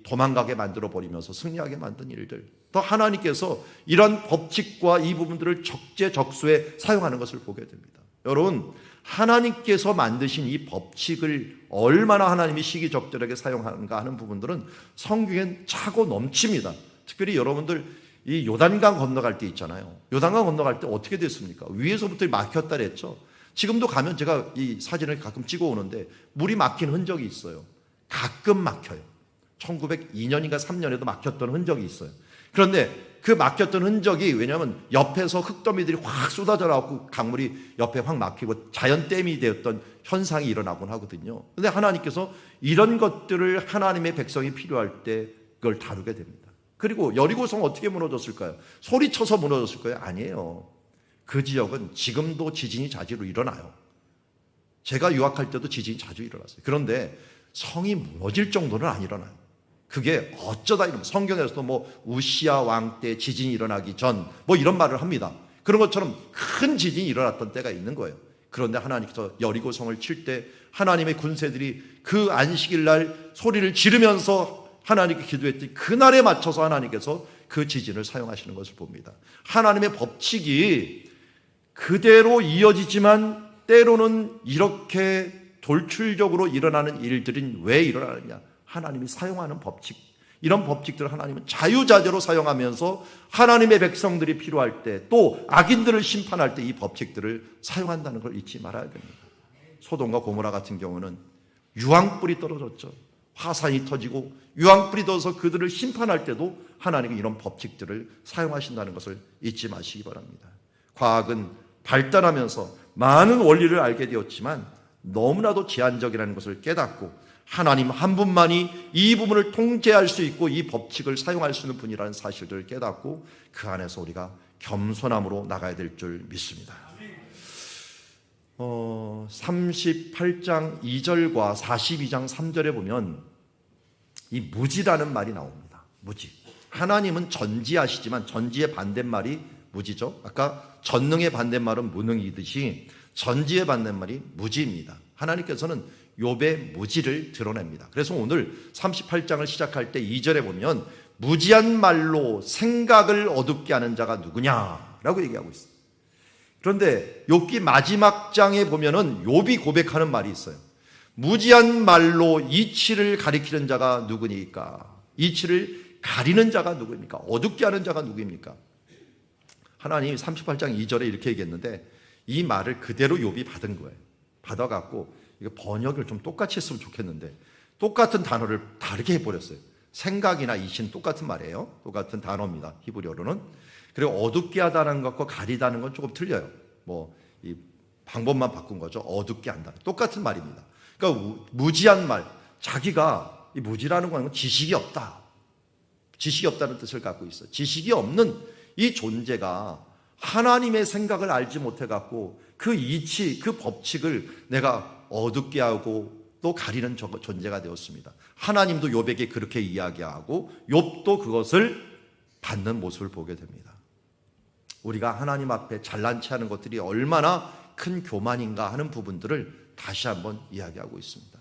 도망가게 만들어버리면서 승리하게 만든 일들, 또 하나님께서 이런 법칙과 이 부분들을 적재적소에 사용하는 것을 보게 됩니다. 여러분 하나님께서 만드신 이 법칙을 얼마나 하나님이 시기적절하게 사용하는가 하는 부분들은 성경엔 차고 넘칩니다. 특별히 여러분들 이 요단강 건너갈 때 있잖아요. 요단강 건너갈 때 어떻게 됐습니까? 위에서부터 막혔다 그랬죠. 지금도 가면 제가 이 사진을 가끔 찍어 오는데 물이 막힌 흔적이 있어요. 가끔 막혀요. 1902년인가 3년에도 막혔던 흔적이 있어요. 그런데 그 막혔던 흔적이 왜냐하면 옆에서 흙더미들이 확 쏟아져 나오고 강물이 옆에 확 막히고 자연댐이 되었던 현상이 일어나곤 하거든요. 그런데 하나님께서 이런 것들을 하나님의 백성이 필요할 때 그걸 다루게 됩니다. 그리고 여리고성 어떻게 무너졌을까요? 소리쳐서 무너졌을까요? 아니에요. 그 지역은 지금도 지진이 자주로 일어나요. 제가 유학할 때도 지진이 자주 일어났어요. 그런데 성이 무너질 정도는 안 일어나요. 그게 어쩌다 이러면 성경에서도 뭐 우시아 왕 때 지진이 일어나기 전 뭐 이런 말을 합니다. 그런 것처럼 큰 지진이 일어났던 때가 있는 거예요. 그런데 하나님께서 여리고성을 칠 때 하나님의 군세들이 그 안식일 날 소리를 지르면서 하나님께 기도했더니 그날에 맞춰서 하나님께서 그 지진을 사용하시는 것을 봅니다. 하나님의 법칙이 그대로 이어지지만 때로는 이렇게 돌출적으로 일어나는 일들은 왜 일어나느냐? 하나님이 사용하는 법칙, 이런 법칙들을 하나님은 자유자재로 사용하면서 하나님의 백성들이 필요할 때 또 악인들을 심판할 때 이 법칙들을 사용한다는 걸 잊지 말아야 됩니다. 소돔과 고모라 같은 경우는 유황불이 떨어졌죠. 화산이 터지고 유황불이 돋아서 그들을 심판할 때도 하나님은 이런 법칙들을 사용하신다는 것을 잊지 마시기 바랍니다. 과학은 발달하면서 많은 원리를 알게 되었지만 너무나도 제한적이라는 것을 깨닫고 하나님 한 분만이 이 부분을 통제할 수 있고 이 법칙을 사용할 수 있는 분이라는 사실들을 깨닫고 그 안에서 우리가 겸손함으로 나가야 될 줄 믿습니다. 38장 2절과 42장 3절에 보면 이 무지라는 말이 나옵니다. 무지. 하나님은 전지하시지만 전지의 반대말이 무지죠. 아까 전능의 반대말은 무능이듯이 전지의 반대말이 무지입니다. 하나님께서는 욥의 무지를 드러냅니다. 그래서 오늘 38장을 시작할 때 2절에 보면 무지한 말로 생각을 어둡게 하는 자가 누구냐라고 얘기하고 있어요. 그런데 욥기 마지막 장에 보면은 욥이 고백하는 말이 있어요. 무지한 말로 이치를 가리키는 자가 누구니까? 이치를 가리는 자가 누구입니까? 어둡게 하는 자가 누구입니까? 하나님이 38장 2절에 이렇게 얘기했는데 이 말을 그대로 욥이 받은 거예요. 받아갖고 이거 번역을 좀 똑같이 했으면 좋겠는데 똑같은 단어를 다르게 해버렸어요. 생각이나 이치는 똑같은 말이에요. 똑같은 단어입니다. 히브리어로는. 그리고 어둡게 하다는 것과 가리다는 건 조금 틀려요. 이 방법만 바꾼 거죠. 어둡게 한다. 똑같은 말입니다. 그러니까 무지한 말, 자기가 이 무지라는 건 지식이 없다. 지식이 없다는 뜻을 갖고 있어요. 지식이 없는 이 존재가 하나님의 생각을 알지 못해갖고 그 이치, 그 법칙을 내가 어둡게 하고 또 가리는 존재가 되었습니다. 하나님도 욥에게 그렇게 이야기하고 욥도 그것을 받는 모습을 보게 됩니다. 우리가 하나님 앞에 잘난 체 하는 것들이 얼마나 큰 교만인가 하는 부분들을 다시 한번 이야기하고 있습니다.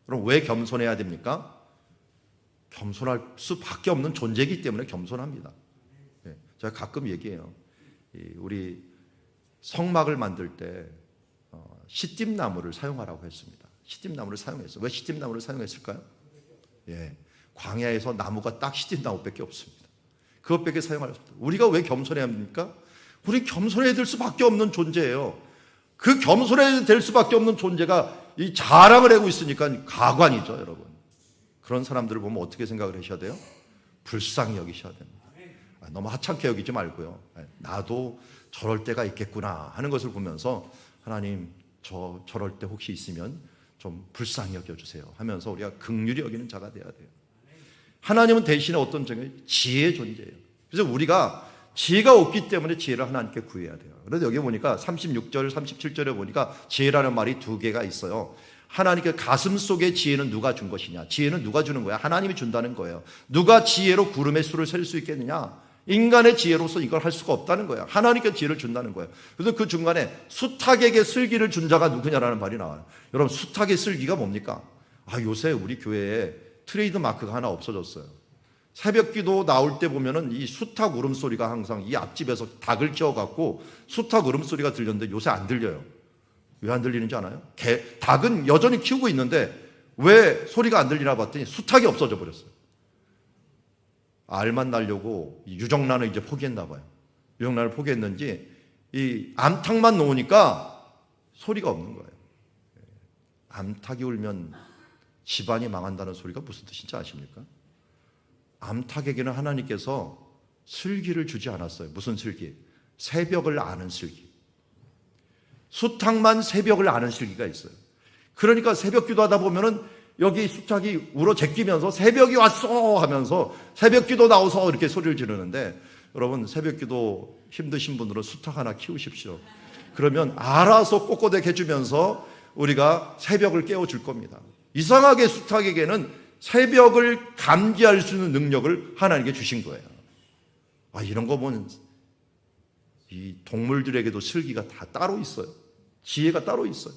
그럼 왜 겸손해야 됩니까? 겸손할 수밖에 없는 존재이기 때문에 겸손합니다. 제가 가끔 얘기해요. 우리 성막을 만들 때 시띠나무를 사용하라고 했습니다. 시띠나무를 사용했어요. 왜 시띠나무를 사용했을까요? 광야에서 나무가 딱 시띠나무밖에 없습니다. 그것밖에 사용하셨습니다. 우리가 왜 겸손해야 합니까? 우리 겸손해야 될 수밖에 없는 존재예요. 그 겸손해야 될 수밖에 없는 존재가 이 자랑을 하고 있으니까 가관이죠, 여러분. 그런 사람들을 보면 어떻게 생각을 하셔야 돼요? 불쌍히 여기셔야 됩니다. 너무 하찮게 여기지 말고요. 나도 저럴 때가 있겠구나 하는 것을 보면서 하나님 저럴 때 혹시 있으면 좀 불쌍히 여겨주세요 하면서 우리가 긍휼히 여기는 자가 돼야 돼요. 하나님은 대신에 어떤 지혜의 존재예요. 그래서 우리가 지혜가 없기 때문에 지혜를 하나님께 구해야 돼요. 그래서 여기 보니까 36절, 37절에 보니까 지혜라는 말이 두 개가 있어요. 하나님께 가슴 속에 지혜는 누가 준 것이냐? 지혜는 누가 주는 거야? 하나님이 준다는 거예요. 누가 지혜로 구름의 수를 셀 수 있겠느냐? 인간의 지혜로서 이걸 할 수가 없다는 거예요. 하나님께 지혜를 준다는 거예요. 그래서 그 중간에 수탉에게 슬기를 준 자가 누구냐라는 말이 나와요. 여러분, 수탉의 슬기가 뭡니까? 요새 우리 교회에 트레이드 마크가 하나 없어졌어요. 새벽 기도 나올 때 보면은 이 수탉 울음소리가 항상 이 앞집에서 닭을 키워갖고 수탉 울음소리가 들렸는데 요새 안 들려요. 왜 안 들리는지 아나요? 닭은 여전히 키우고 있는데 왜 소리가 안 들리나 봤더니 수탉이 없어져 버렸어요. 알만 날려고 유정란을 이제 포기했나 봐요. 유정란을 포기했는지 이 암탉만 놓으니까 소리가 없는 거예요. 암탉이 울면 집안이 망한다는 소리가 무슨 뜻인지 아십니까? 암탉에게는 하나님께서 슬기를 주지 않았어요. 무슨 슬기? 새벽을 아는 슬기. 수탉만 새벽을 아는 슬기가 있어요. 그러니까 새벽 기도하다 보면은 여기 수탉이 울어 제끼면서 새벽이 왔어 하면서 새벽 기도 나와서 이렇게 소리를 지르는데, 여러분 새벽 기도 힘드신 분들은 수탉 하나 키우십시오. 그러면 알아서 꼬꼬댁 해주면서 우리가 새벽을 깨워줄 겁니다. 이상하게 수탉에게는 새벽을 감지할 수 있는 능력을 하나님께 주신 거예요. 이런 거 보면 이 동물들에게도 슬기가 다 따로 있어요. 지혜가 따로 있어요.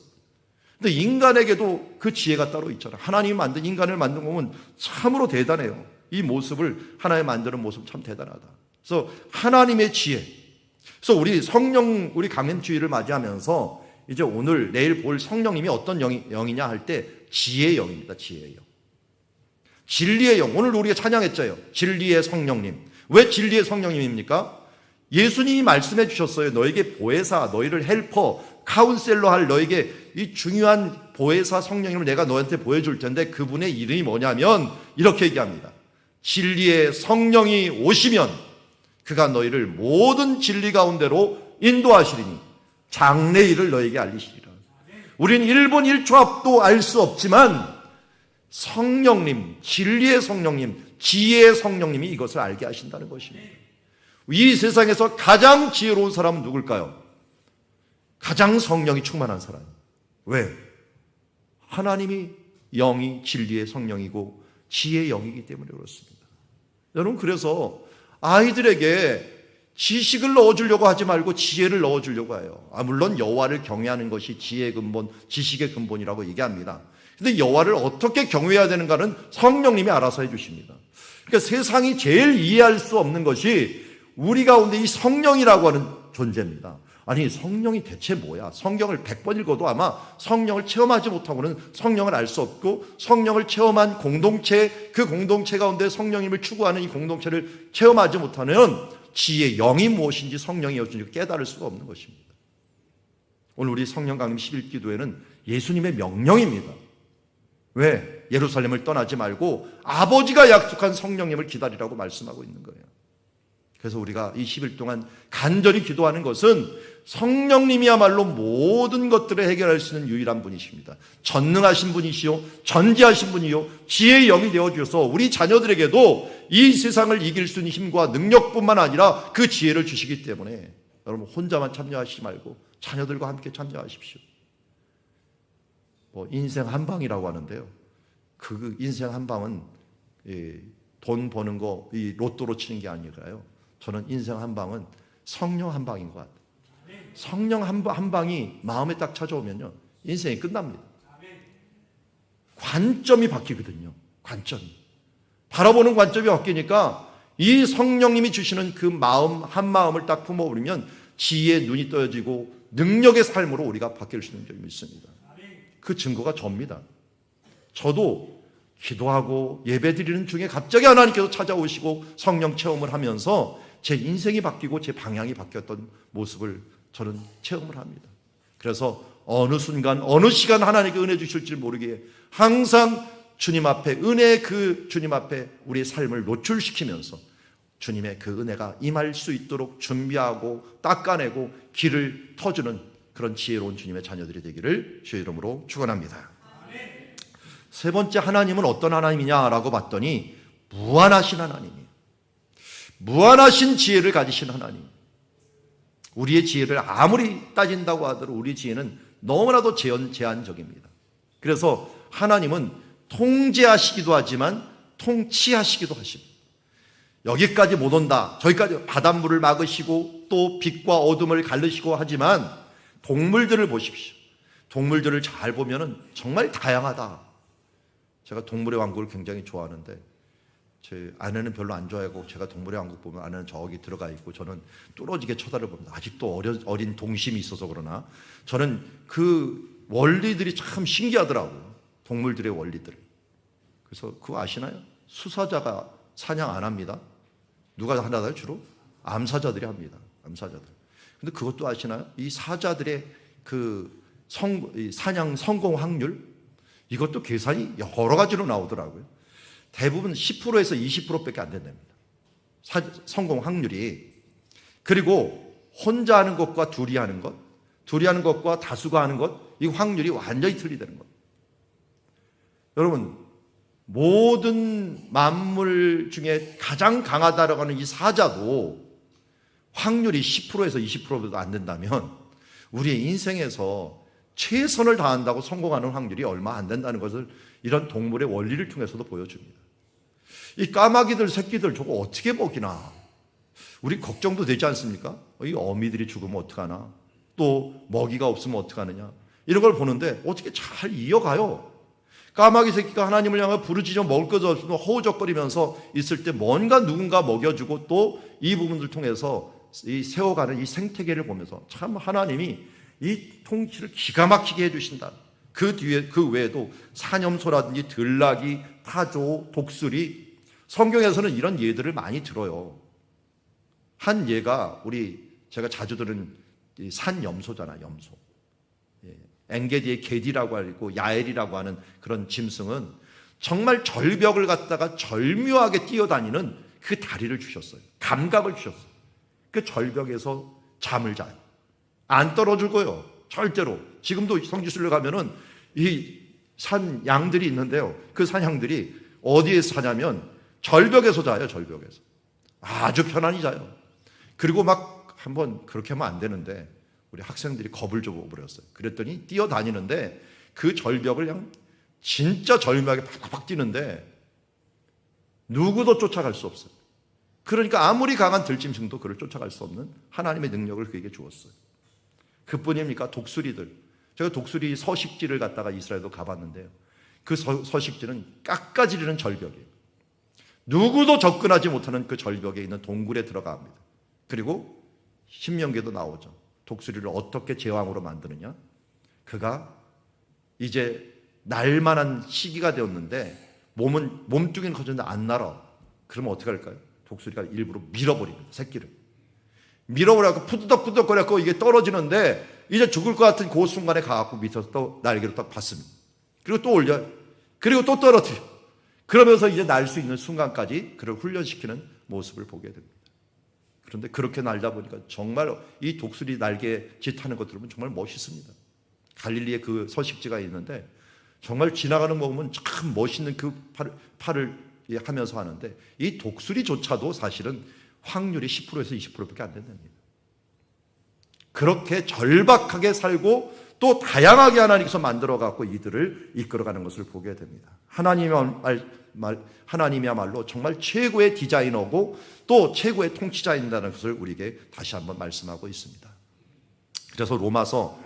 근데 인간에게도 그 지혜가 따로 있잖아요. 하나님이 만든 인간을 만든 거면 참으로 대단해요. 이 모습을 하나님 만드는 모습 참 대단하다. 그래서 하나님의 지혜. 그래서 우리 강림주의를 맞이하면서 이제 오늘 내일 볼 성령님이 어떤 영이냐 할 때 지혜의 영입니다. 지혜의 영. 진리의 영. 오늘 우리가 찬양했잖아요. 진리의 성령님. 왜 진리의 성령님입니까? 예수님이 말씀해 주셨어요. 너에게 보혜사, 너희를 헬퍼, 카운셀러 할 너에게 이 중요한 보혜사 성령님을 내가 너한테 보여줄 텐데 그분의 이름이 뭐냐면 이렇게 얘기합니다. 진리의 성령이 오시면 그가 너희를 모든 진리 가운데로 인도하시리니 장래 일을 너에게 알리시리라. 우린 1분 1초 앞도 알 수 없지만 성령님, 진리의 성령님, 지혜의 성령님이 이것을 알게 하신다는 것입니다. 이 세상에서 가장 지혜로운 사람은 누굴까요? 가장 성령이 충만한 사람. 왜? 하나님이 영이 진리의 성령이고 지혜의 영이기 때문에 그렇습니다. 여러분, 그래서 아이들에게 지식을 넣어주려고 하지 말고 지혜를 넣어주려고 해요. 물론 여호와를 경외하는 것이 지혜의 근본, 지식의 근본이라고 얘기합니다. 근데 여호와를 어떻게 경외해야 되는가는 성령님이 알아서 해주십니다. 그러니까 세상이 제일 이해할 수 없는 것이 우리 가운데 이 성령이라고 하는 존재입니다. 아니, 성령이 대체 뭐야? 성경을 100번 읽어도 아마 성령을 체험하지 못하고는 성령을 알 수 없고, 성령을 체험한 공동체, 그 공동체 가운데 성령님을 추구하는 이 공동체를 체험하지 못하면 지혜의 영이 무엇인지 성령이 무엇인지 깨달을 수가 없는 것입니다. 오늘 우리 성령 강림 11기도에는 예수님의 명령입니다. 왜? 예루살렘을 떠나지 말고 아버지가 약속한 성령님을 기다리라고 말씀하고 있는 거예요. 그래서 우리가 이 10일 동안 간절히 기도하는 것은 성령님이야말로 모든 것들을 해결할 수 있는 유일한 분이십니다. 전능하신 분이시요, 전지하신 분이요, 지혜의 영이 되어주셔서 우리 자녀들에게도 이 세상을 이길 수 있는 힘과 능력뿐만 아니라 그 지혜를 주시기 때문에 여러분 혼자만 참여하시지 말고 자녀들과 함께 참여하십시오. 인생 한방이라고 하는데요. 그 인생 한방은 돈 버는 거 이 로또로 치는 게 아니라요. 저는 인생 한방은 성령 한방인 것 같아요. 성령 한방이 마음에 딱 찾아오면요, 인생이 끝납니다. 관점이 바뀌거든요. 관점이. 바라보는 관점이 바뀌니까 이 성령님이 주시는 그 마음, 한 마음을 딱 품어버리면 지혜의 눈이 떠져지고 능력의 삶으로 우리가 바뀔 수 있는 점이 있습니다. 그 증거가 접니다. 저도 기도하고 예배드리는 중에 갑자기 하나님께서 찾아오시고 성령 체험을 하면서 제 인생이 바뀌고 제 방향이 바뀌었던 모습을 저는 체험을 합니다. 그래서 어느 순간 어느 시간 하나님께 은혜 주실지 모르게 항상 주님 앞에, 은혜의 그 주님 앞에 우리의 삶을 노출시키면서 주님의 그 은혜가 임할 수 있도록 준비하고 닦아내고 길을 터주는 그런 지혜로운 주님의 자녀들이 되기를 주의 이름으로 축원합니다. 세 번째, 하나님은 어떤 하나님이냐라고 봤더니 무한하신 하나님이에요. 무한하신 지혜를 가지신 하나님. 우리의 지혜를 아무리 따진다고 하더라도 우리 지혜는 너무나도 제한적입니다. 그래서 하나님은 통제하시기도 하지만 통치하시기도 하십니다. 여기까지 못 온다, 저기까지 바닷물을 막으시고 또 빛과 어둠을 가르시고 하지만 동물들을 보십시오. 동물들을 잘 보면 정말 다양하다. 제가 동물의 왕국을 굉장히 좋아하는데 제 아내는 별로 안 좋아하고, 제가 동물의 왕국 보면 아내는 저기 들어가 있고 저는 뚫어지게 쳐다를 봅니다. 아직도 어린 동심이 있어서 그러나 저는 그 원리들이 참 신기하더라고요. 동물들의 원리들. 그래서 그거 아시나요? 수사자가 사냥 안 합니다. 누가 하나요? 주로 암사자들이 합니다. 암사자들. 근데 그것도 아시나요? 이 사자들의 그 사냥 성공 확률, 이것도 계산이 여러 가지로 나오더라고요. 대부분 10%에서 20%밖에 안 된답니다. 성공 확률이. 그리고 혼자 하는 것과 둘이 하는 것, 둘이 하는 것과 다수가 하는 것, 이 확률이 완전히 틀리다는 것. 여러분, 모든 만물 중에 가장 강하다라고 하는 이 사자도 확률이 10%에서 20%도 안 된다면 우리의 인생에서 최선을 다한다고 성공하는 확률이 얼마 안 된다는 것을 이런 동물의 원리를 통해서도 보여줍니다. 이 까마귀들 새끼들 저거 어떻게 먹이나, 우리 걱정도 되지 않습니까? 이 어미들이 죽으면 어떡하나, 또 먹이가 없으면 어떡하느냐, 이런 걸 보는데 어떻게 잘 이어가요. 까마귀 새끼가 하나님을 향해 부르짖어 먹을 것 없으면 허우적거리면서 있을 때 뭔가 누군가 먹여주고 또 이 부분들 통해서 이 세워가는 이 생태계를 보면서 참 하나님이 이 통치를 기가 막히게 해주신다. 그 뒤에 그 외에도 사념소라든지 들나귀, 타조, 독수리, 성경에서는 이런 예들을 많이 들어요. 한 예가 제가 자주 들은 산염소잖아. 염소. 엔게디의 게디라고 하고 야엘이라고 하는 그런 짐승은 정말 절벽을 갖다가 절묘하게 뛰어다니는 그 다리를 주셨어요. 감각을 주셨어요. 그 절벽에서 잠을 자요. 안 떨어지고요. 절대로. 지금도 성지순례 가면은 이 산 양들이 있는데요. 그 산양들이 어디에서 사냐면 절벽에서 자요. 절벽에서. 아주 편안히 자요. 그리고 막 한번 그렇게 하면 안 되는데 우리 학생들이 겁을 줘버렸어요. 그랬더니 뛰어다니는데 그 절벽을 그냥 진짜 절묘하게 팍팍 뛰는데 누구도 쫓아갈 수 없어요. 그러니까 아무리 강한 들짐승도 그를 쫓아갈 수 없는 하나님의 능력을 그에게 주었어요. 그뿐입니까? 독수리들. 제가 독수리 서식지를 갖다가 이스라엘도 가봤는데요. 그 서식지는 깎아지르는 절벽이에요. 누구도 접근하지 못하는 그 절벽에 있는 동굴에 들어갑니다. 그리고 신명기에도 나오죠. 독수리를 어떻게 제왕으로 만드느냐? 그가 이제 날만한 시기가 되었는데 몸뚱이는 커졌는데 안 날아. 그러면 어떻게 할까요? 독수리가 일부러 밀어버립니다. 새끼를. 밀어버려서 푸드덕푸드덕거려서 이게 떨어지는데 이제 죽을 것 같은 그 순간에 가갖고 밑에서 또 날개로 딱 받습니다. 그리고 또 올려요. 그리고 또 떨어뜨려. 그러면서 이제 날 수 있는 순간까지 그를 훈련시키는 모습을 보게 됩니다. 그런데 그렇게 날다 보니까 정말 이 독수리 날개 짓하는 것 들으면 정말 멋있습니다. 갈릴리에 그 서식지가 있는데 정말 지나가는 거 보면 참 멋있는 그 팔을 하면서 하는데 이 독수리조차도 사실은 확률이 10%에서 20%밖에 안 된답니다. 그렇게 절박하게 살고 또 다양하게 하나님께서 만들어갖고 이들을 이끌어가는 것을 보게 됩니다. 하나님이야말로 정말 최고의 디자이너고 또 최고의 통치자인다는 것을 우리에게 다시 한번 말씀하고 있습니다. 그래서 로마서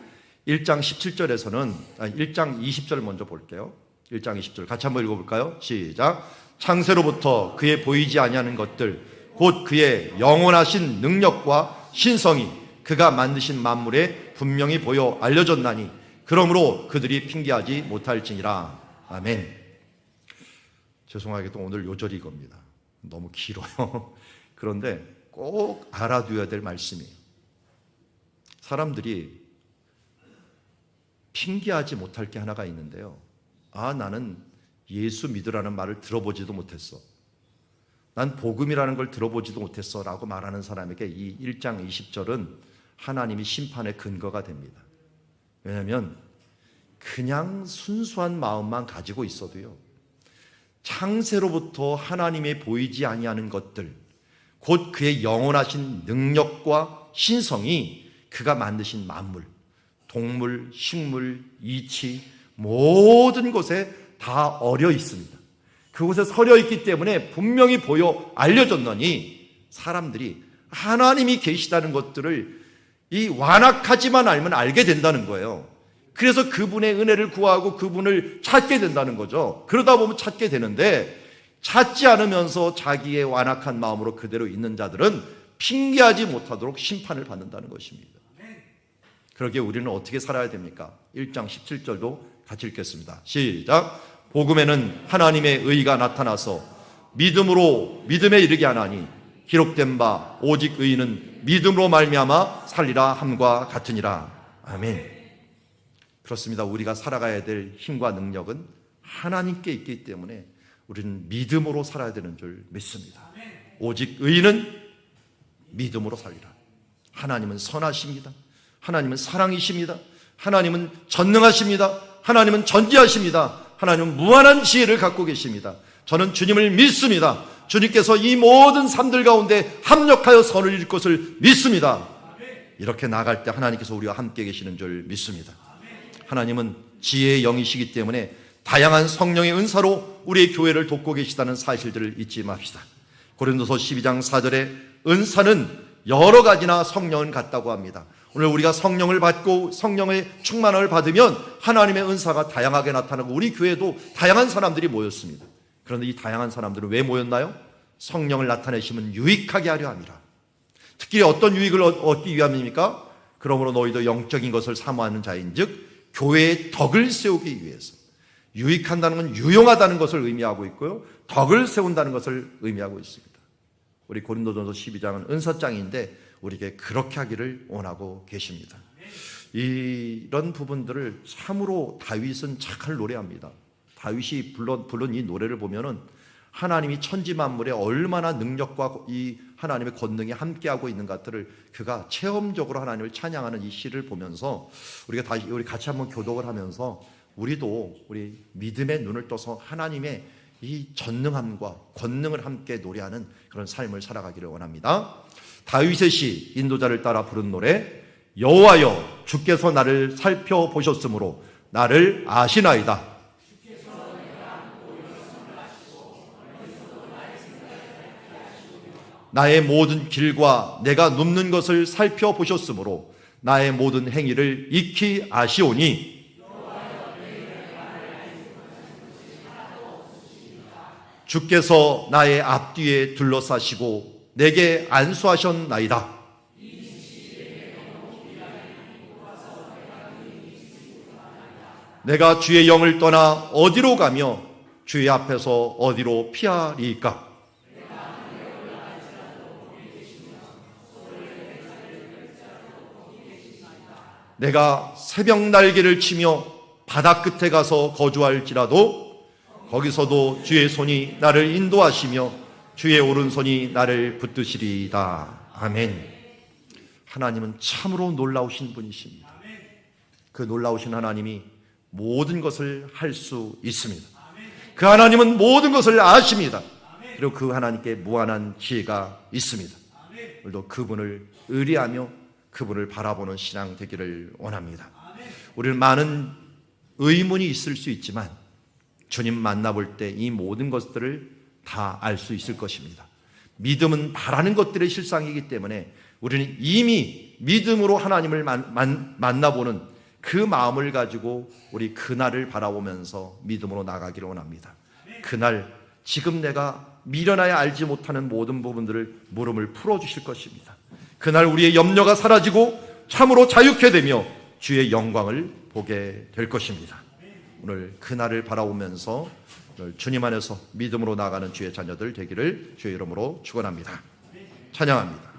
1장 17절에서는 1장 20절 먼저 볼게요. 1장 20절 같이 한번 읽어볼까요? 시작. 창세로부터 그의 보이지 아니하는 것들 곧 그의 영원하신 능력과 신성이 그가 만드신 만물에 분명히 보여 알려졌나니 그러므로 그들이 핑계하지 못할지니라. 아멘. 죄송하게도 오늘 요절이 이겁니다. 너무 길어요. 그런데 꼭 알아두어야 될 말씀이에요. 사람들이 핑계하지 못할 게 하나가 있는데요. 나는 예수 믿으라는 말을 들어보지도 못했어. 난 복음이라는 걸 들어보지도 못했어 라고 말하는 사람에게 이 1장 20절은 하나님이 심판의 근거가 됩니다. 왜냐하면 그냥 순수한 마음만 가지고 있어도요, 창세로부터 하나님의 보이지 아니하는 것들 곧 그의 영원하신 능력과 신성이 그가 만드신 만물, 동물, 식물, 이치 모든 곳에 다 어려 있습니다. 그곳에 서려 있기 때문에 분명히 보여 알려졌느니 사람들이 하나님이 계시다는 것들을 이 완악하지만 알면 알게 된다는 거예요. 그래서 그분의 은혜를 구하고 그분을 찾게 된다는 거죠. 그러다 보면 찾게 되는데 찾지 않으면서 자기의 완악한 마음으로 그대로 있는 자들은 핑계하지 못하도록 심판을 받는다는 것입니다. 그러기에 우리는 어떻게 살아야 됩니까? 1장 17절도 같이 읽겠습니다. 시작. 복음에는 하나님의 의가 나타나서 믿음에 이르게 하나니 기록된 바 오직 의인은 믿음으로 말미암아 살리라 함과 같으니라. 아멘. 그렇습니다. 우리가 살아가야 될 힘과 능력은 하나님께 있기 때문에 우리는 믿음으로 살아야 되는 줄 믿습니다. 오직 의인은 믿음으로 살리라. 하나님은 선하십니다. 하나님은 사랑이십니다. 하나님은 전능하십니다. 하나님은 전지하십니다. 하나님은 무한한 지혜를 갖고 계십니다. 저는 주님을 믿습니다. 주님께서 이 모든 삶들 가운데 합력하여 선을 이룰 것을 믿습니다. 이렇게 나아갈 때 하나님께서 우리와 함께 계시는 줄 믿습니다. 하나님은 지혜의 영이시기 때문에 다양한 성령의 은사로 우리의 교회를 돕고 계시다는 사실들을 잊지 맙시다. 고린도서 12장 4절에 은사는 여러 가지나 성령은 같다고 합니다. 오늘 우리가 성령을 받고 성령의 충만함을 받으면 하나님의 은사가 다양하게 나타나고 우리 교회도 다양한 사람들이 모였습니다. 그런데 이 다양한 사람들은 왜 모였나요? 성령을 나타내시면 유익하게 하려 함이라. 특히 어떤 유익을 얻기 위함입니까? 그러므로 너희도 영적인 것을 사모하는 자인즉 교회의 덕을 세우기 위해서. 유익한다는 건 유용하다는 것을 의미하고 있고요, 덕을 세운다는 것을 의미하고 있습니다. 우리 고린도전서 12장은 은사장인데 우리에게 그렇게 하기를 원하고 계십니다. 이런 부분들을 참으로 다윗은 잘 노래합니다. 다윗이 부른 이 노래를 보면은 하나님이 천지 만물에 얼마나 능력과 이 하나님의 권능이 함께하고 있는 것들을 그가 체험적으로 하나님을 찬양하는 이 시를 보면서 우리 같이 한번 교독을 하면서 우리도 우리 믿음의 눈을 떠서 하나님의 이 전능함과 권능을 함께 노래하는 그런 삶을 살아가기를 원합니다. 다윗의 시 인도자를 따라 부른 노래, 여호와여 주께서 나를 살펴보셨으므로 나를 아시나이다. 나의 모든 길과 내가 눕는 것을 살펴보셨으므로 나의 모든 행위를 익히 아시오니 주께서 나의 앞뒤에 둘러싸시고 내게 안수하셨나이다. 내가 주의 영을 떠나 어디로 가며 주의 앞에서 어디로 피하리이까? 내가 새벽 날개를 치며 바다 끝에 가서 거주할지라도 거기서도 주의 손이 나를 인도하시며 주의 오른손이 나를 붙드시리이다. 아멘. 하나님은 참으로 놀라우신 분이십니다. 그 놀라우신 하나님이 모든 것을 할 수 있습니다. 그 하나님은 모든 것을 아십니다. 그리고 그 하나님께 무한한 지혜가 있습니다. 오늘도 그분을 의뢰하며 그분을 바라보는 신앙 되기를 원합니다. 우리는 많은 의문이 있을 수 있지만 주님 만나볼 때 이 모든 것들을 다 알 수 있을 것입니다. 믿음은 바라는 것들의 실상이기 때문에 우리는 이미 믿음으로 하나님을 만나보는 그 마음을 가지고 우리 그날을 바라보면서 믿음으로 나가기를 원합니다. 그날 지금 내가 미련하여 알지 못하는 모든 부분들을 물음을 풀어주실 것입니다. 그날 우리의 염려가 사라지고 참으로 자유케 되며 주의 영광을 보게 될 것입니다. 오늘 그날을 바라보면서 오늘 주님 안에서 믿음으로 나가는 주의 자녀들 되기를 주의 이름으로 축원합니다. 찬양합니다.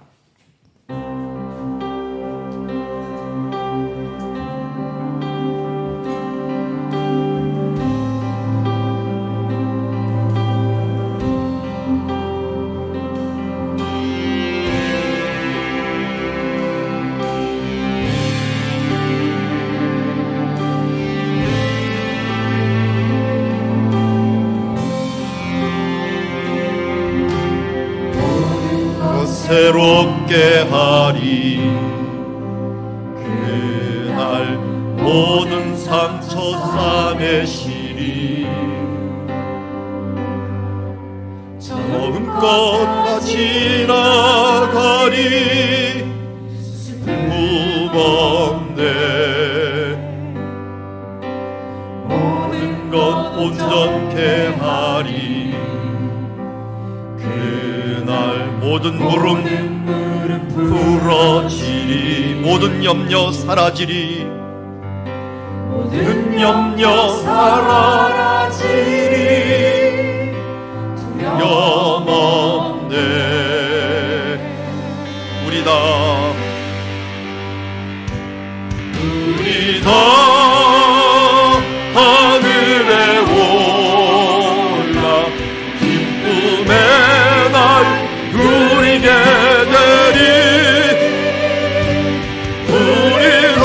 새롭게 하리. 그날 모든 상처 싸매시리. 처음껏 다 지나가리. 무겁네. 모든 것 온전케 하리. 그날 모든 무릎 풀어지리. 모든 염려 사라지리. 모든 염려 사라지리. 두려움 없네. 우리다 하늘에 올라 기쁨의 날 누리게 되리. 우리가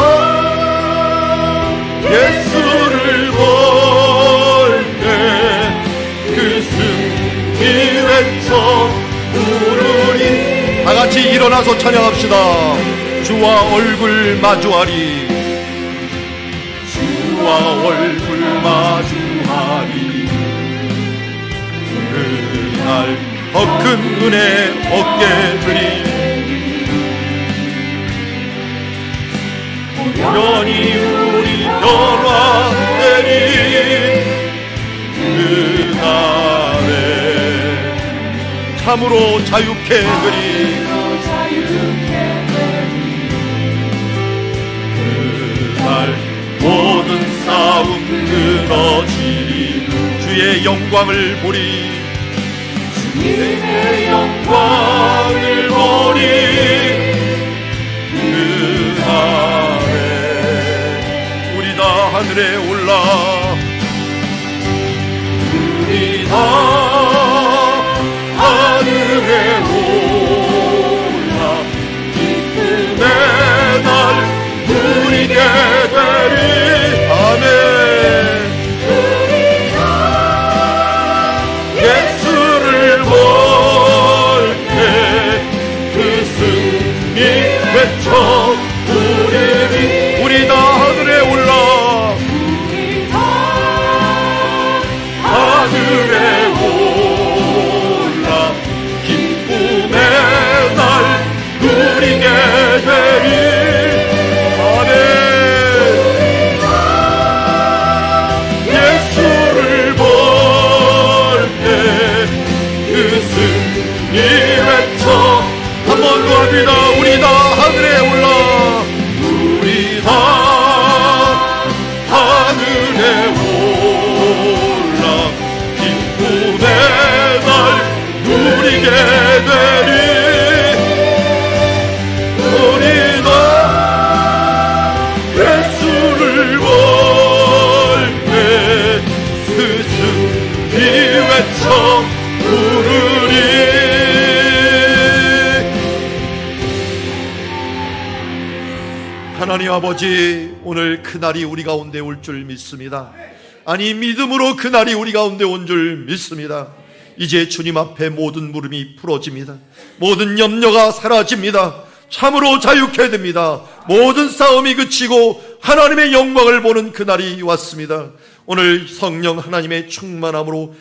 예수를 볼 때 그 승리 외쳐 부르리. 다같이 일어나서 찬양합시다. 주와 얼굴 마주하리. 주와 얼굴 마주하리. 그날 더 큰 은혜 얻게 되리. 영원히 우리 변화되리. 그날에 참으로 자유케 되리. 그날 모든 싸움 끊어지리. 주의 영광을 보리. 주님의 영광을 보리. 그날에 하늘에 올라 우리 다 하늘에 올라 기쁨의 날 누리게 되리. 아멘. 예수를 볼 때 그 승리 외쳐 부르리. 우리 다 하늘에 올라 하늘에 올라 기쁨의 날 누리게 되리. 아멘. 예수를 볼 때 그 승리 외쳐 한 번 더 합니다. 우리 다 하늘에 올라 우리 다 하늘에 올라 기쁨의 날 누리게 되리. 우리 다 예수를 볼 때 스승이 외쳐 부르리. 하나님 아버지, 오늘 그날이 우리 가운데 올 줄 믿습니다. 아니, 믿음으로 그날이 우리 가운데 온 줄 믿습니다. 이제 주님 앞에 모든 물음이 풀어집니다. 모든 염려가 사라집니다. 참으로 자유케 됩니다. 모든 싸움이 그치고 하나님의 영광을 보는 그날이 왔습니다. 오늘 성령 하나님의 충만함으로